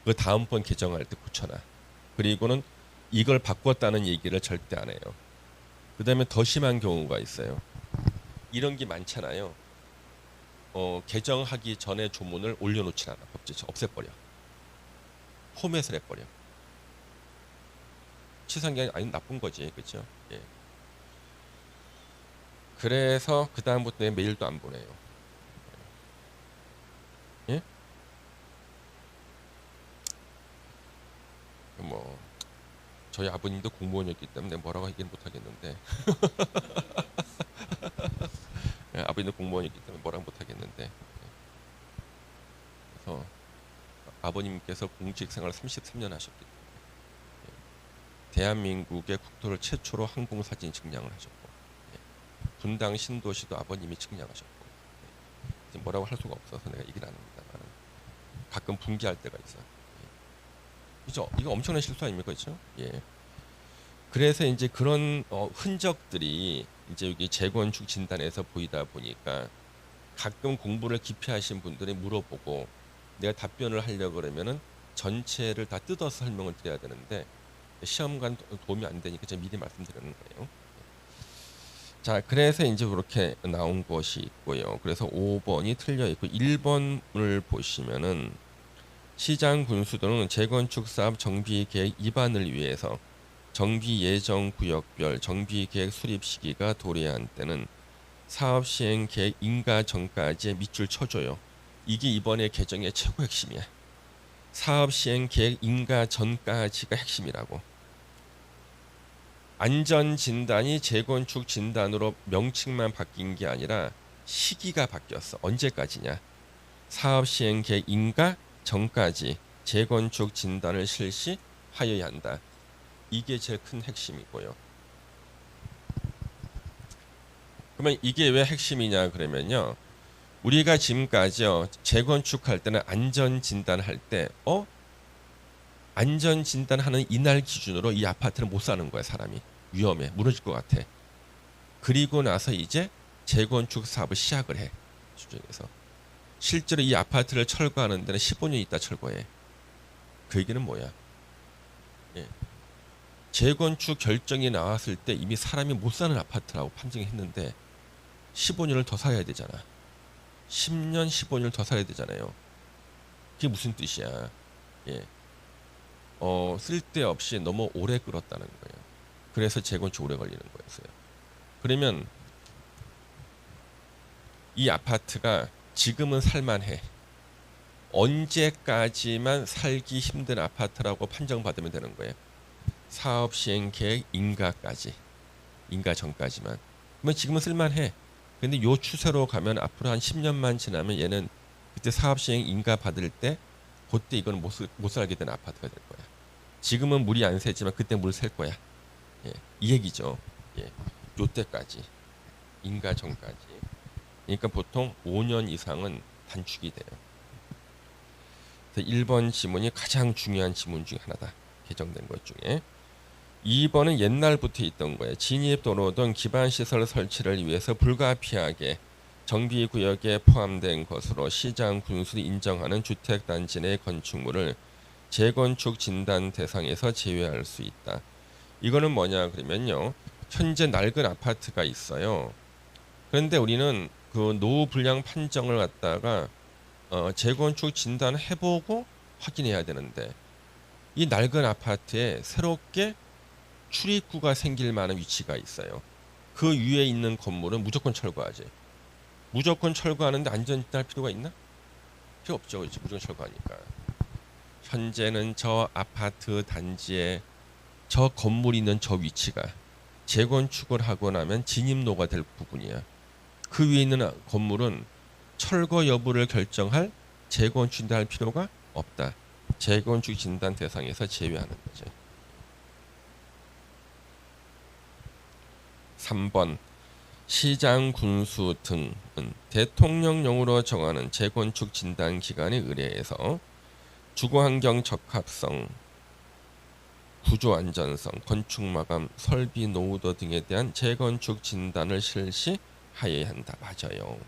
그 다음번 개정할 때 고쳐놔. 그리고는 이걸 바꿨다는 얘기를 절대 안 해요. 그 다음에 더 심한 경우가 있어요. 이런 게 많잖아요. 개정하기 전에 조문을 올려놓지 않아. 법제처 없애버려. 포맷을 해버려. 치사한 게 아니 나쁜 거지, 그렇죠? 예. 그래서 그 다음부터 내 메일도 안 보내요. 예? 뭐 저희 아버님도 공무원이었기 때문에 뭐라고 하기는 못하겠는데 예, 아버님도 공무원이었기 때문에 뭐라고 못하겠는데 예. 그래서 아버님께서 공직 생활 33년 하셨기 때문에 예. 대한민국의 국토를 최초로 항공사진 측량을 하셨고 예. 분당 신도시도 아버님이 측량하셨고 예. 뭐라고 할 수가 없어서 내가 얘기를 안 합니다만 가끔 분개할 때가 있어요. 그죠? 이거 엄청난 실수 아닙니까, 그렇죠? 예. 그래서 이제 그런 흔적들이 이제 여기 재건축 진단에서 보이다 보니까 가끔 공부를 깊이 하신 분들이 물어보고 내가 답변을 하려고 그러면은 전체를 다 뜯어서 설명을 드려야 되는데 시험관 도움이 안 되니까 제가 미리 말씀드리는 거예요. 자, 그래서 이제 그렇게 나온 것이 있고요. 그래서 5번이 틀려 있고 1번을 보시면은 시장 군수 등은 재건축 사업 정비 계획 입안을 위해서 정비 예정 구역별 정비 계획 수립 시기가 도래한 때는 사업 시행 계획 인가 전까지의 밑줄 쳐줘요. 이게 이번에 개정의 최고 핵심이야. 사업 시행 계획 인가 전까지가 핵심이라고. 안전 진단이 재건축 진단으로 명칭만 바뀐 게 아니라 시기가 바뀌었어. 언제까지냐? 사업 시행 계획 인가 전까지 재건축 진단을 실시 하여야 한다. 이게 제일 큰 핵심이고요. 그러면 이게 왜 핵심이냐 그러면요. 우리가 지금까지요 재건축할 때는 안전 진단할 때 안전 진단하는 이날 기준으로 이 아파트는 못 사는 거야. 사람이 위험해, 무너질 것 같아. 그리고 나서 이제 재건축 사업을 시작을 해. 수정에서 실제로 이 아파트를 철거하는 데는 15년 있다 철거해. 그 얘기는 뭐야? 예. 재건축 결정이 나왔을 때 이미 사람이 못 사는 아파트라고 판정했는데 15년을 더 살아야 되잖아. 10년, 15년을 더 살아야 되잖아요. 그게 무슨 뜻이야? 예. 쓸데없이 너무 오래 끌었다는 거예요. 그래서 재건축 오래 걸리는 거였어요. 그러면 이 아파트가 지금은 살만해. 언제까지만 살기 힘든 아파트라고 판정받으면 되는 거예요. 사업 시행 계획 인가까지. 인가 전까지만. 그러면 지금은 쓸만해. 근데 요 추세로 가면 앞으로 한 10년만 지나면 얘는 그때 사업 시행 인가 받을 때 그때 이거는 못 살게 되는 아파트가 될 거야. 지금은 물이 안 새지만 그때 물 셀 거야. 예, 이 얘기죠. 예, 요때까지 인가 전까지. 그러니까 보통 5년 이상은 단축이 돼요. 그래서 1번 지문이 가장 중요한 지문 중에 하나다. 개정된 것 중에. 2번은 옛날부터 있던 거예요. 진입도로 등 기반시설 설치를 위해서 불가피하게 정비구역에 포함된 것으로 시장 군수를 인정하는 주택단지 내 건축물을 재건축 진단 대상에서 제외할 수 있다. 이거는 뭐냐 그러면요. 현재 낡은 아파트가 있어요. 그런데 우리는 그 노후 불량 판정을 갖다가 재건축 진단을 해보고 확인해야 되는데 이 낡은 아파트에 새롭게 출입구가 생길 만한 위치가 있어요. 그 위에 있는 건물은 무조건 철거하지. 무조건 철거하는데 안전할 필요가 있나? 필요 없죠. 이제 무조건 철거하니까. 현재는 저 아파트 단지에 저 건물이 있는 저 위치가 재건축을 하고 나면 진입로가 될 부분이야. 그 위에 있는 건물은 철거 여부를 결정할 재건축 진단할 필요가 없다. 재건축 진단 대상에서 제외하는 거지. 3번 시장 군수 등은 대통령령으로 정하는 재건축 진단 기관에 의뢰해서 주거환경 적합성, 구조 안전성, 건축 마감, 설비 노후도 등에 대한 재건축 진단을 실시하여야 한다. 맞아요.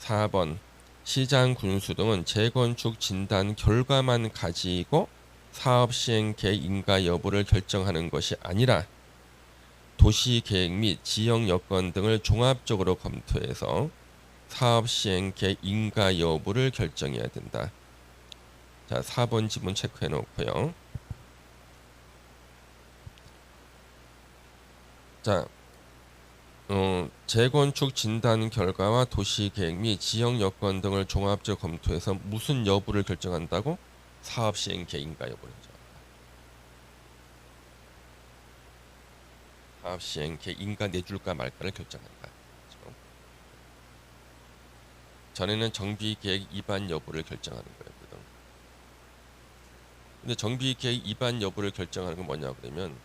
4번 시장 군수 등은 재건축 진단 결과만 가지고 사업 시행 계획 인가 여부를 결정하는 것이 아니라 도시 계획 및 지역 여건 등을 종합적으로 검토해서 사업 시행 계획 인가 여부를 결정해야 된다. 자, 4번 지문 체크해 놓고요. 자, 재건축 진단 결과와 도시 계획 및 지역 여건 등을 종합적으로 검토해서 무슨 여부를 결정한다고? 사업 시행 계획 인가 여부를 결정한다. 사업 시행 계획 인가 내줄까 말까를 결정한다. 그렇죠? 전에는 정비 계획 위반 여부를 결정하는 거였거든. 근데 정비 계획 위반 여부를 결정하는 건 뭐냐 그러면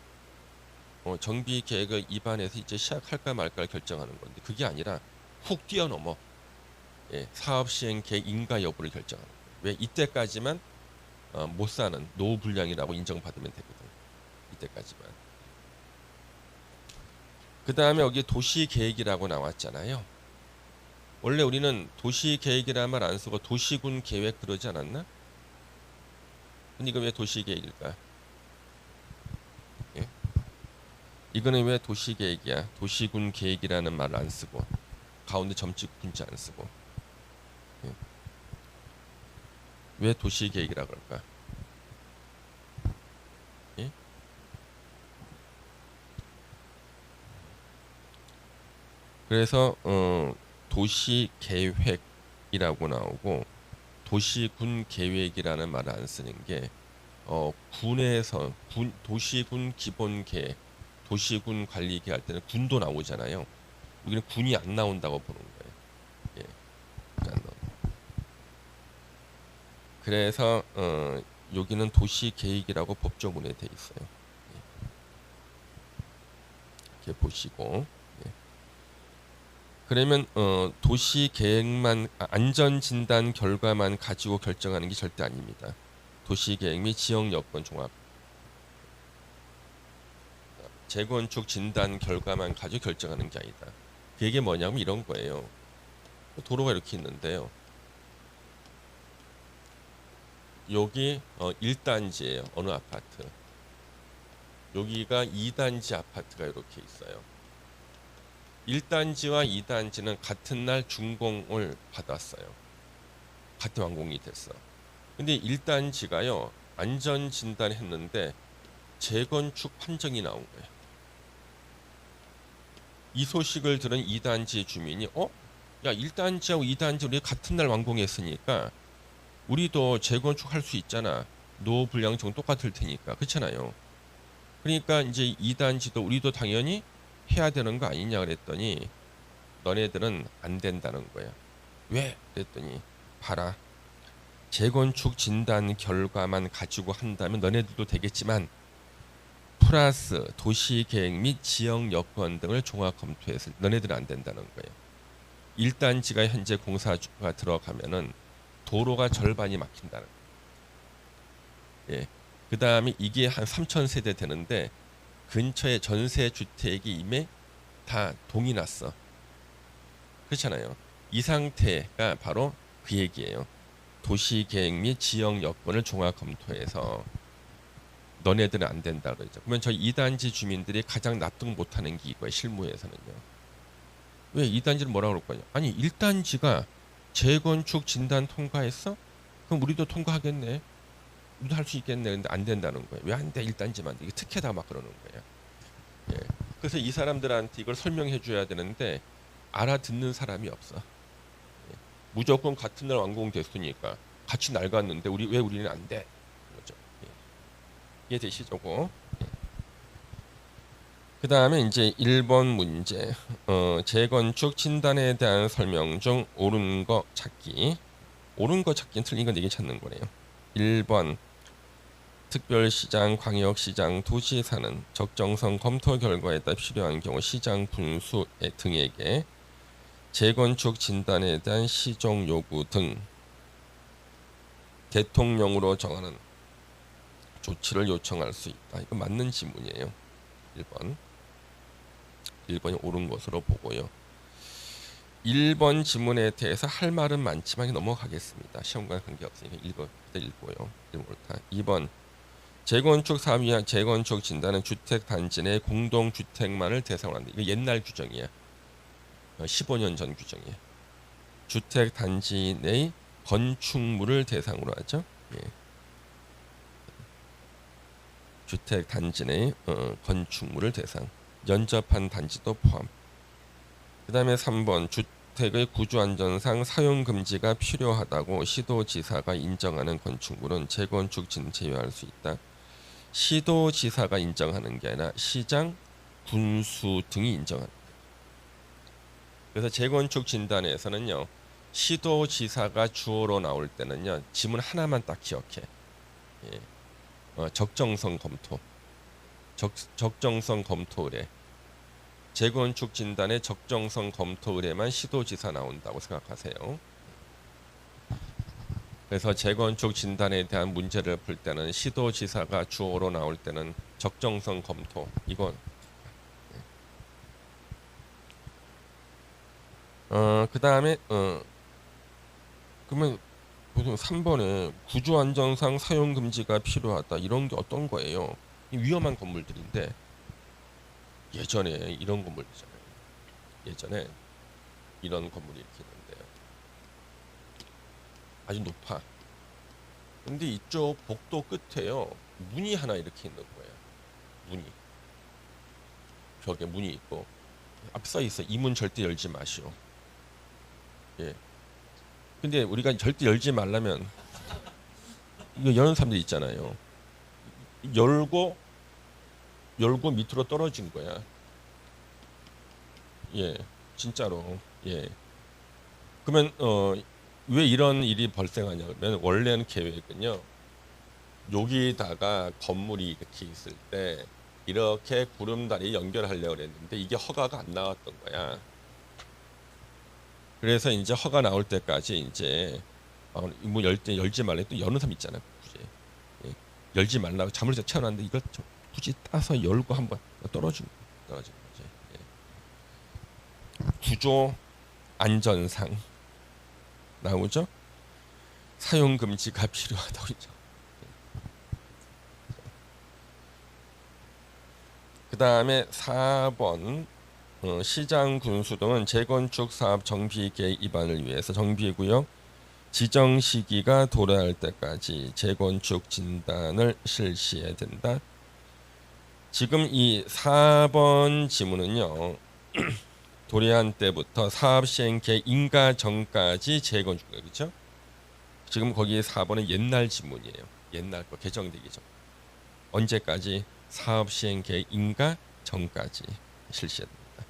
정비 계획을 위반해서 이제 시작할까 말까를 결정하는 건데 그게 아니라 훅 뛰어넘어. 예, 사업 시행 계획 인가 여부를 결정하는 거예요. 왜 이때까지만 못 사는 노후 불량이라고 인정받으면 되거든. 이때까지만. 그 다음에 여기 도시 계획이라고 나왔잖아요. 원래 우리는 도시 계획이라는 말 안 쓰고 도시군 계획 그러지 않았나? 근데 이거 왜 도시 계획일까? 예? 이거는 왜 도시 계획이야? 도시군 계획이라는 말을 안 쓰고 가운데 점찍 군자 안 쓰고 예? 왜 도시 계획이라 그럴까? 예? 그래서 도시 계획이라고 나오고 도시군 계획이라는 말을 안 쓰는 게 군에서 도시군 기본 계획, 도시군 관리 계획 할 때는 군도 나오잖아요. 여기는 군이 안 나온다고 보는 거예요. 예, 안 나온다. 그래서 여기는 도시 계획이라고 법조문에 돼 있어요. 이렇게 보시고. 그러면 도시 계획만 안전 진단 결과만 가지고 결정하는 게 절대 아닙니다. 도시 계획 및 지역 여건 종합 재건축 진단 결과만 가지고 결정하는 게 아니다. 그게 뭐냐면 이런 거예요. 도로가 이렇게 있는데요. 여기 1단지예요. 어느 아파트. 여기가 2단지 아파트가 이렇게 있어요. 1단지와 2단지는 같은 날 준공을 받았어요. 같은 완공이 됐어. 근데 1단지가요. 안전 진단했는데 재건축 판정이 나온 거예요. 이 소식을 들은 2단지 주민이 야 1단지하고 2단지 우리 같은 날 완공했으니까 우리도 재건축할 수 있잖아. 노후 불량청 똑같을 테니까. 그렇잖아요. 그러니까 이제 2단지도 우리도 당연히 해야 되는 거 아니냐 그랬더니 너네들은 안 된다는 거야. 왜? 그랬더니 봐라. 재건축 진단 결과만 가지고 한다면 너네들도 되겠지만 플러스 도시계획 및 지역 여건 등을 종합 검토해서 너네들은 안 된다는 거예요. 1단지가 현재 공사가 들어가면은 도로가 절반이 막힌다는 거예요. 예. 그 다음에 이게 한 3,000세대 되는데 근처에 전세 주택이 이미 다 동이 났어. 그렇잖아요. 이 상태가 바로 그 얘기예요. 도시계획 및 지역 여건을 종합 검토해서 너네들은 안 된다 그러죠. 그러면 저희 2단지 주민들이 가장 납득 못하는 게 이거예요. 실무에서는요. 왜 2단지는 뭐라고 그럴 거냐? 아니 1단지가 재건축 진단 통과했어? 그럼 우리도 통과하겠네. 우리도 할 수 있겠네. 근데 안 된다는 거예요. 왜 안 돼? 1단지만. 이게 특혜다 막 그러는 거예요. 예. 그래서 이 사람들한테 이걸 설명해 줘야 되는데 알아듣는 사람이 없어. 예. 무조건 같은 날 완공됐으니까 같이 낡았는데 왜 우리는 안 돼? 그렇죠. 예. 이해되시죠? 그 다음에 이제 1번 문제 재건축 진단에 대한 설명 중 옳은 거 찾기. 옳은 거 찾기는 틀린 건 4개 찾는 거네요. 1번 특별시장, 광역시장, 도지사는 적정성 검토 결과에 따라 필요한 경우 시장 분수 등에게 재건축 진단에 대한 시정 요구 등 대통령으로 정하는 조치를 요청할 수 있다. 이거 맞는 지문이에요. 1번. 1번이 옳은 것으로 보고요. 1번 지문에 대해서 할 말은 많지만 넘어가겠습니다. 시험과 관계없으니까 읽고요. 2번 재건축 사업 위한 재건축 진단은 주택 단지 내 공동 주택만을 대상으로 한다. 이거 옛날 규정이야. 15년 전 규정이야. 주택 단지 내 건축물을 대상으로 하죠. 예. 주택 단지 내 건축물을 대상. 연접한 단지도 포함. 그다음에 3번 주택의 구조 안전상 사용 금지가 필요하다고 시도지사가 인정하는 건축물은 재건축 진 제외할 수 있다. 시도지사가 인정하는 게 아니라 시장, 군수 등이 인정한다. 그래서 재건축 진단에서는요. 시도지사가 주어로 나올 때는요. 지문 하나만 딱 기억해. 예. 적정성 검토. 적정성 검토 의뢰. 재건축 진단의 적정성 검토 의뢰만 시도지사 나온다고 생각하세요. 그래서 재건축 진단에 대한 문제를 풀 때는 시도지사가 주어로 나올 때는 적정성 검토 이건 그 다음에 그러면 보통 3번에 구조 안전상 사용 금지가 필요하다 이런 게 어떤 거예요? 위험한 건물들인데 예전에 이런 건물 있잖아요. 예전에 이런 건물이 이렇게 있는데요. 아주 높아. 근데 이쪽 복도 끝에요. 문이 하나 이렇게 있는 거예요. 문이. 벽에 문이 있고 앞에 써 있어. 이 문 절대 열지 마시오. 예. 근데 우리가 절대 열지 말라면 이거 여는 사람들 있잖아요. 열고 밑으로 떨어진 거야. 예. 진짜로. 예. 그러면 왜 이런 일이 발생하냐 그러면 원래는 계획은요. 여기다가 건물이 이렇게 있을 때 이렇게 구름다리 연결하려고 했는데 이게 허가가 안 나왔던 거야. 그래서 이제 허가 나올 때까지 이제 뭐 열지 말래 또 여는 사람 있잖아. 굳이 예, 열지 말라고 자물쇠 채워놨는데 이걸 좀 굳이 따서 열고 한번 떨어진 거지. 예. 구조 안전상 나오죠. 사용 금지가 필요하다고 있죠. 그 다음에 4번 시장 군수 등은 재건축 사업 정비 계획 위반을 위해서 정비구역 지정 시기가 도래할 때까지 재건축 진단을 실시해야 된다. 지금 이 4번 지문은요. 도래한 때부터 사업 시행 계획 인가 전까지 재건축, 그렇죠? 지금 거기 4번은 옛날 지문이에요. 옛날 거 개정되기 전. 언제까지? 사업 시행 계획 인가 전까지 실시해야 됩니다.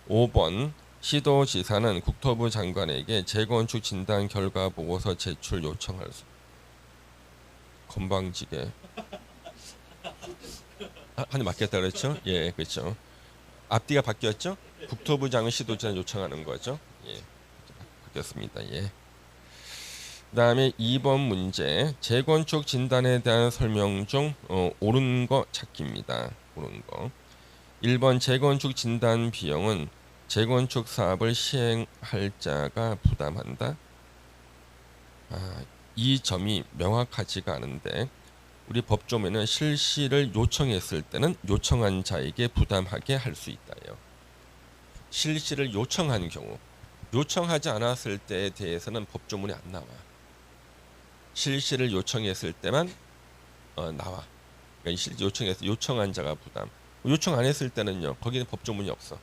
5번 시도지사는 국토부 장관에게 재건축 진단 결과 보고서 제출 요청할 수. 건방지게. 한이 맞겠다 그랬죠? 예, 그렇죠. 앞뒤가 바뀌었죠? 국토부 장관 시도지사 요청하는 거죠. 예, 바뀌었습니다. 예. 그다음에 2번 문제 재건축 진단에 대한 설명 중 옳은 거 찾기입니다. 옳은 거. 1번 재건축 진단 비용은 재건축 사업을 시행할 자가 부담한다. 이 점이 명확하지가 않은데 우리 법조문에는 실시를 요청했을 때는 요청한 자에게 부담하게 할 수 있다요. 실시를 요청한 경우, 요청하지 않았을 때에 대해서는 법조문에 안 나와. 실시를 요청했을 때만 나와. 그러니까 실시 요청해서 요청한 자가 부담. 요청 안 했을 때는요. 거기는 법조문이 없어.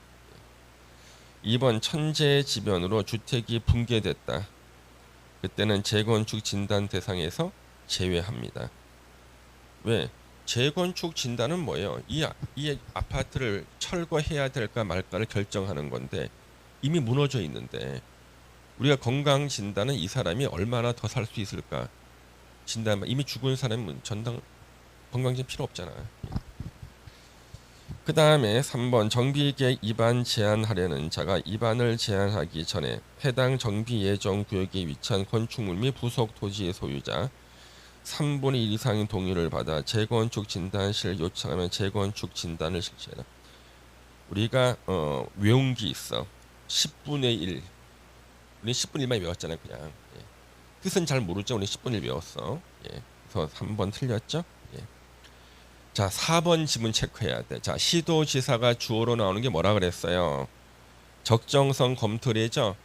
2번 천재지변으로 주택이 붕괴됐다. 그때는 재건축 진단 대상에서 제외합니다. 왜? 재건축 진단은 뭐예요? 이 아파트를 철거해야 될까 말까를 결정하는 건데 이미 무너져 있는데 우리가 건강 진단은 이 사람이 얼마나 더 살 수 있을까 진단. 이미 죽은 사람은 전당 건강진 필요 없잖아. 그 다음에 3번 정비계획 위반 제한하려는 자가 위반을 제한하기 전에 해당 정비예정구역에 위치한 건축물 및 부속 토지의 소유자 3분의 1 이상의 동의를 받아 재건축 진단실을 요청하면 재건축 진단을 실시해라. 우리가 외운 게 있어. 10분의 1. 우리 10분의 1만 외웠잖아요. 그냥. 예. 뜻은 잘 모르죠. 우리 10분의 1 외웠어. 예. 그래서 3번 틀렸죠. 예. 자, 4번 지문 체크해야 돼. 자, 시도지사가 주어로 나오는 게 뭐라 그랬어요? 적정성 검토례죠.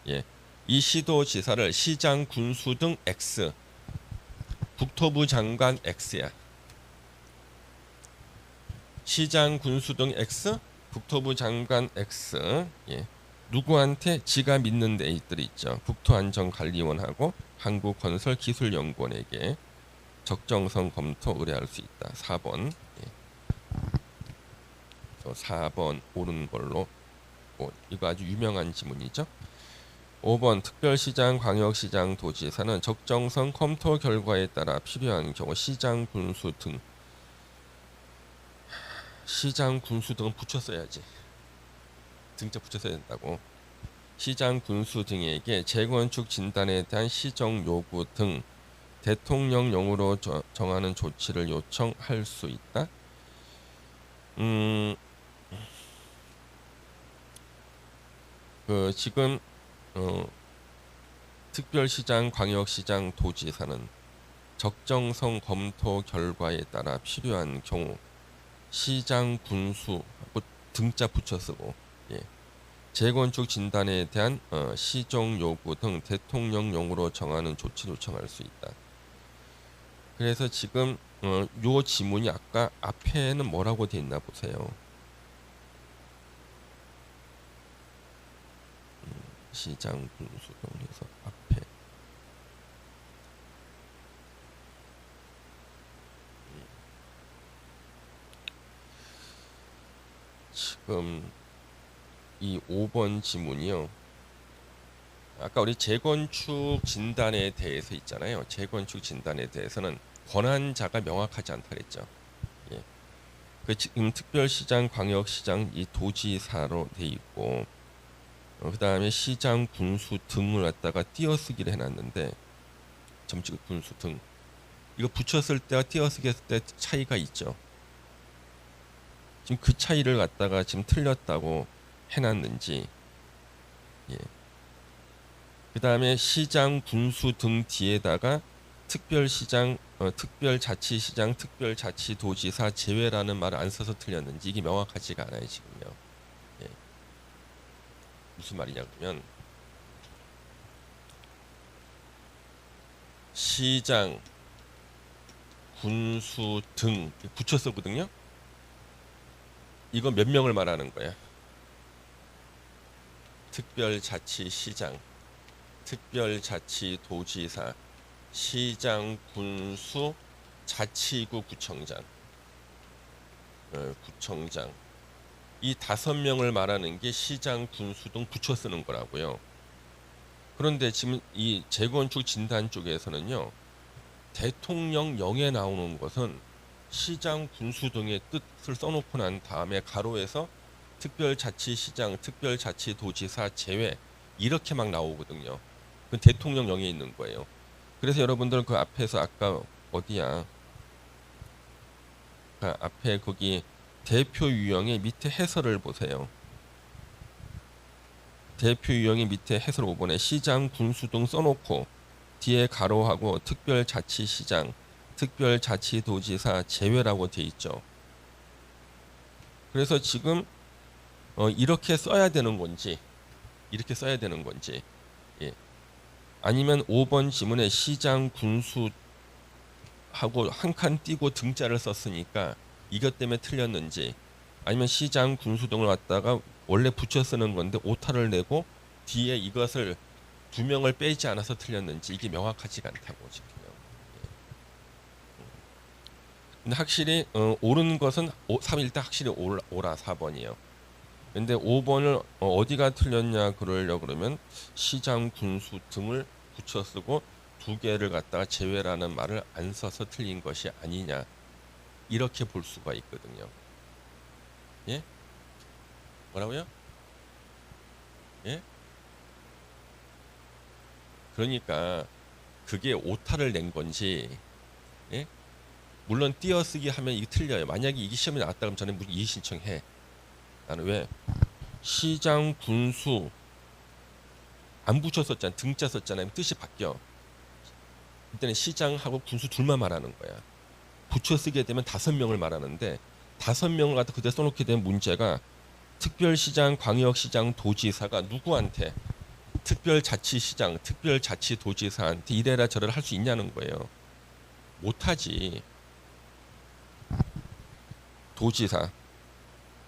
예. 이 시도지사를 시장, 군수 등 X, 국토부 장관 X야. 시장, 군수 등 X, 국토부 장관 X. 예. 누구한테 지가 믿는 데이들이 있죠. 국토안전관리원하고 한국건설기술연구원에게 적정성 검토 의뢰할 수 있다. 4번. 예. 4번 옳은 걸로. 이거 아주 유명한 지문이죠. 5번 특별시장, 광역시장, 도지사는 적정성 검토 결과에 따라 필요한 경우 시장, 군수 등 시장, 군수 등은 붙였어야지. 등자 붙였어야 된다고. 시장, 군수 등에게 재건축 진단에 대한 시정 요구 등 대통령령으로 정하는 조치를 요청할 수 있다. 지금 특별시장, 광역시장, 도지사는 적정성 검토 결과에 따라 필요한 경우 시장, 군수 등자 붙여 쓰고 예. 재건축 진단에 대한 시정 요구 등 대통령령으로 정하는 조치를 요청할 수 있다. 그래서 지금 요 지문이 아까 앞에는 뭐라고 돼 있나 보세요. 시장, 군수 등에서 앞에 지금 이 5번 지문이요. 아까 우리 재건축 진단에 대해서 있잖아요. 재건축 진단에 대해서는 권한자가 명확하지 않다 그랬죠. 예. 그 지금 특별시장, 광역시장 이 도지사로 돼 있고 그다음에 시장, 군수 등을 갖다가 띄어쓰기를 해놨는데 점찍 군수 등 이거 붙였을 때와 띄어쓰기 했을 때 차이가 있죠. 지금 그 차이를 갖다가 지금 틀렸다고 해놨는지 예. 그 다음에 시장, 군수 등 뒤에다가 특별시장, 특별자치시장, 특별자치도지사 제외라는 말을 안 써서 틀렸는지 이게 명확하지가 않아요 지금요. 예. 무슨 말이냐 그러면 시장, 군수 등 붙였었거든요. 이거 몇 명을 말하는 거야? 특별자치시장, 특별자치도지사, 시장, 군수, 자치구 구청장, 구청장 이 5명을 말하는 게 시장, 군수 등 붙여 쓰는 거라고요. 그런데 지금 이 재건축 진단 쪽에서는요, 대통령령에 나오는 것은 시장, 군수 등의 뜻을 써놓고 난 다음에 가로에서 특별자치시장, 특별자치도지사 제외 이렇게 막 나오거든요. 그 대통령령에 있는 거예요. 그래서 여러분들 그 앞에서 아까 어디야? 그 앞에 거기 대표 유형의 밑에 해설을 보세요. 대표 유형의 밑에 해설 5번에 시장, 군수 등 써놓고 뒤에 가로하고 특별자치시장, 특별자치도지사 제외라고 돼 있죠. 그래서 지금 이렇게 써야 되는 건지 이렇게 써야 되는 건지 예. 아니면 5번 지문에 시장, 군수 하고 한 칸 띄고 등자를 썼으니까 이것 때문에 틀렸는지 아니면 시장, 군수 등을 갖다가 원래 붙여 쓰는 건데 오타를 내고 뒤에 이것을 2명을 빼지 않아서 틀렸는지 이게 명확하지가 않다고 지금요. 예. 근데 확실히 옳은 것은 3일 때 확실히 오라 4번이에요. 근데 5번을 어디가 틀렸냐 그러려고 그러면 시장, 군수 등을 붙여 쓰고 2개를 갖다가 제외라는 말을 안 써서 틀린 것이 아니냐 이렇게 볼 수가 있거든요. 예? 뭐라고요? 예? 그러니까 그게 오타를 낸 건지 예? 물론 띄어쓰기 하면 이게 틀려요. 만약에 이게 시험에 나왔다 그러면 저는 무슨 이의 신청해. 나는 왜 시장, 군수 안 붙였었잖아. 등자 썼잖아요. 뜻이 바뀌어. 이때는 시장하고 군수 둘만 말하는 거야. 붙여 쓰게 되면 5명을 말하는데 5명을 갖다 그대로 써놓게 된 문제가 특별시장, 광역시장, 도지사가 누구한테 특별자치시장, 특별자치도지사한테 이래라 저래라 할 수 있냐는 거예요. 못하지. 도지사.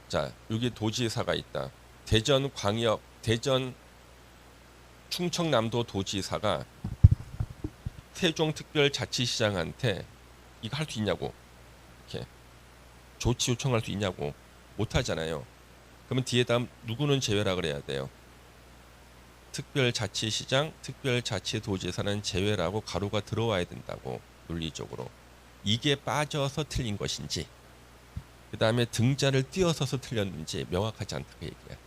자, 여기 도지사가 있다. 대전 광역, 대전 충청남도 도지사가 세종특별자치시장한테 이거 할 수 있냐고 이렇게 조치 요청할 수 있냐고 못하잖아요. 그러면 뒤에다 누구는 제외라 그래야 돼요. 특별자치시장, 특별자치도지사는 제외라고 가로가 들어와야 된다고 논리적으로. 이게 빠져서 틀린 것인지 그 다음에 등자를 띄어서서 틀렸는지 명확하지 않다고 얘기해요.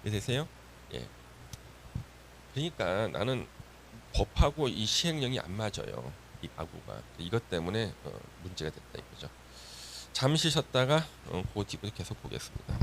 이해되세요? 예. 그러니까 나는 법하고 이 시행령이 안 맞아요. 이 가구가. 이것 때문에 문제가 됐다 이거죠. 잠시 쉬었다가 그 뒤부터 계속 보겠습니다.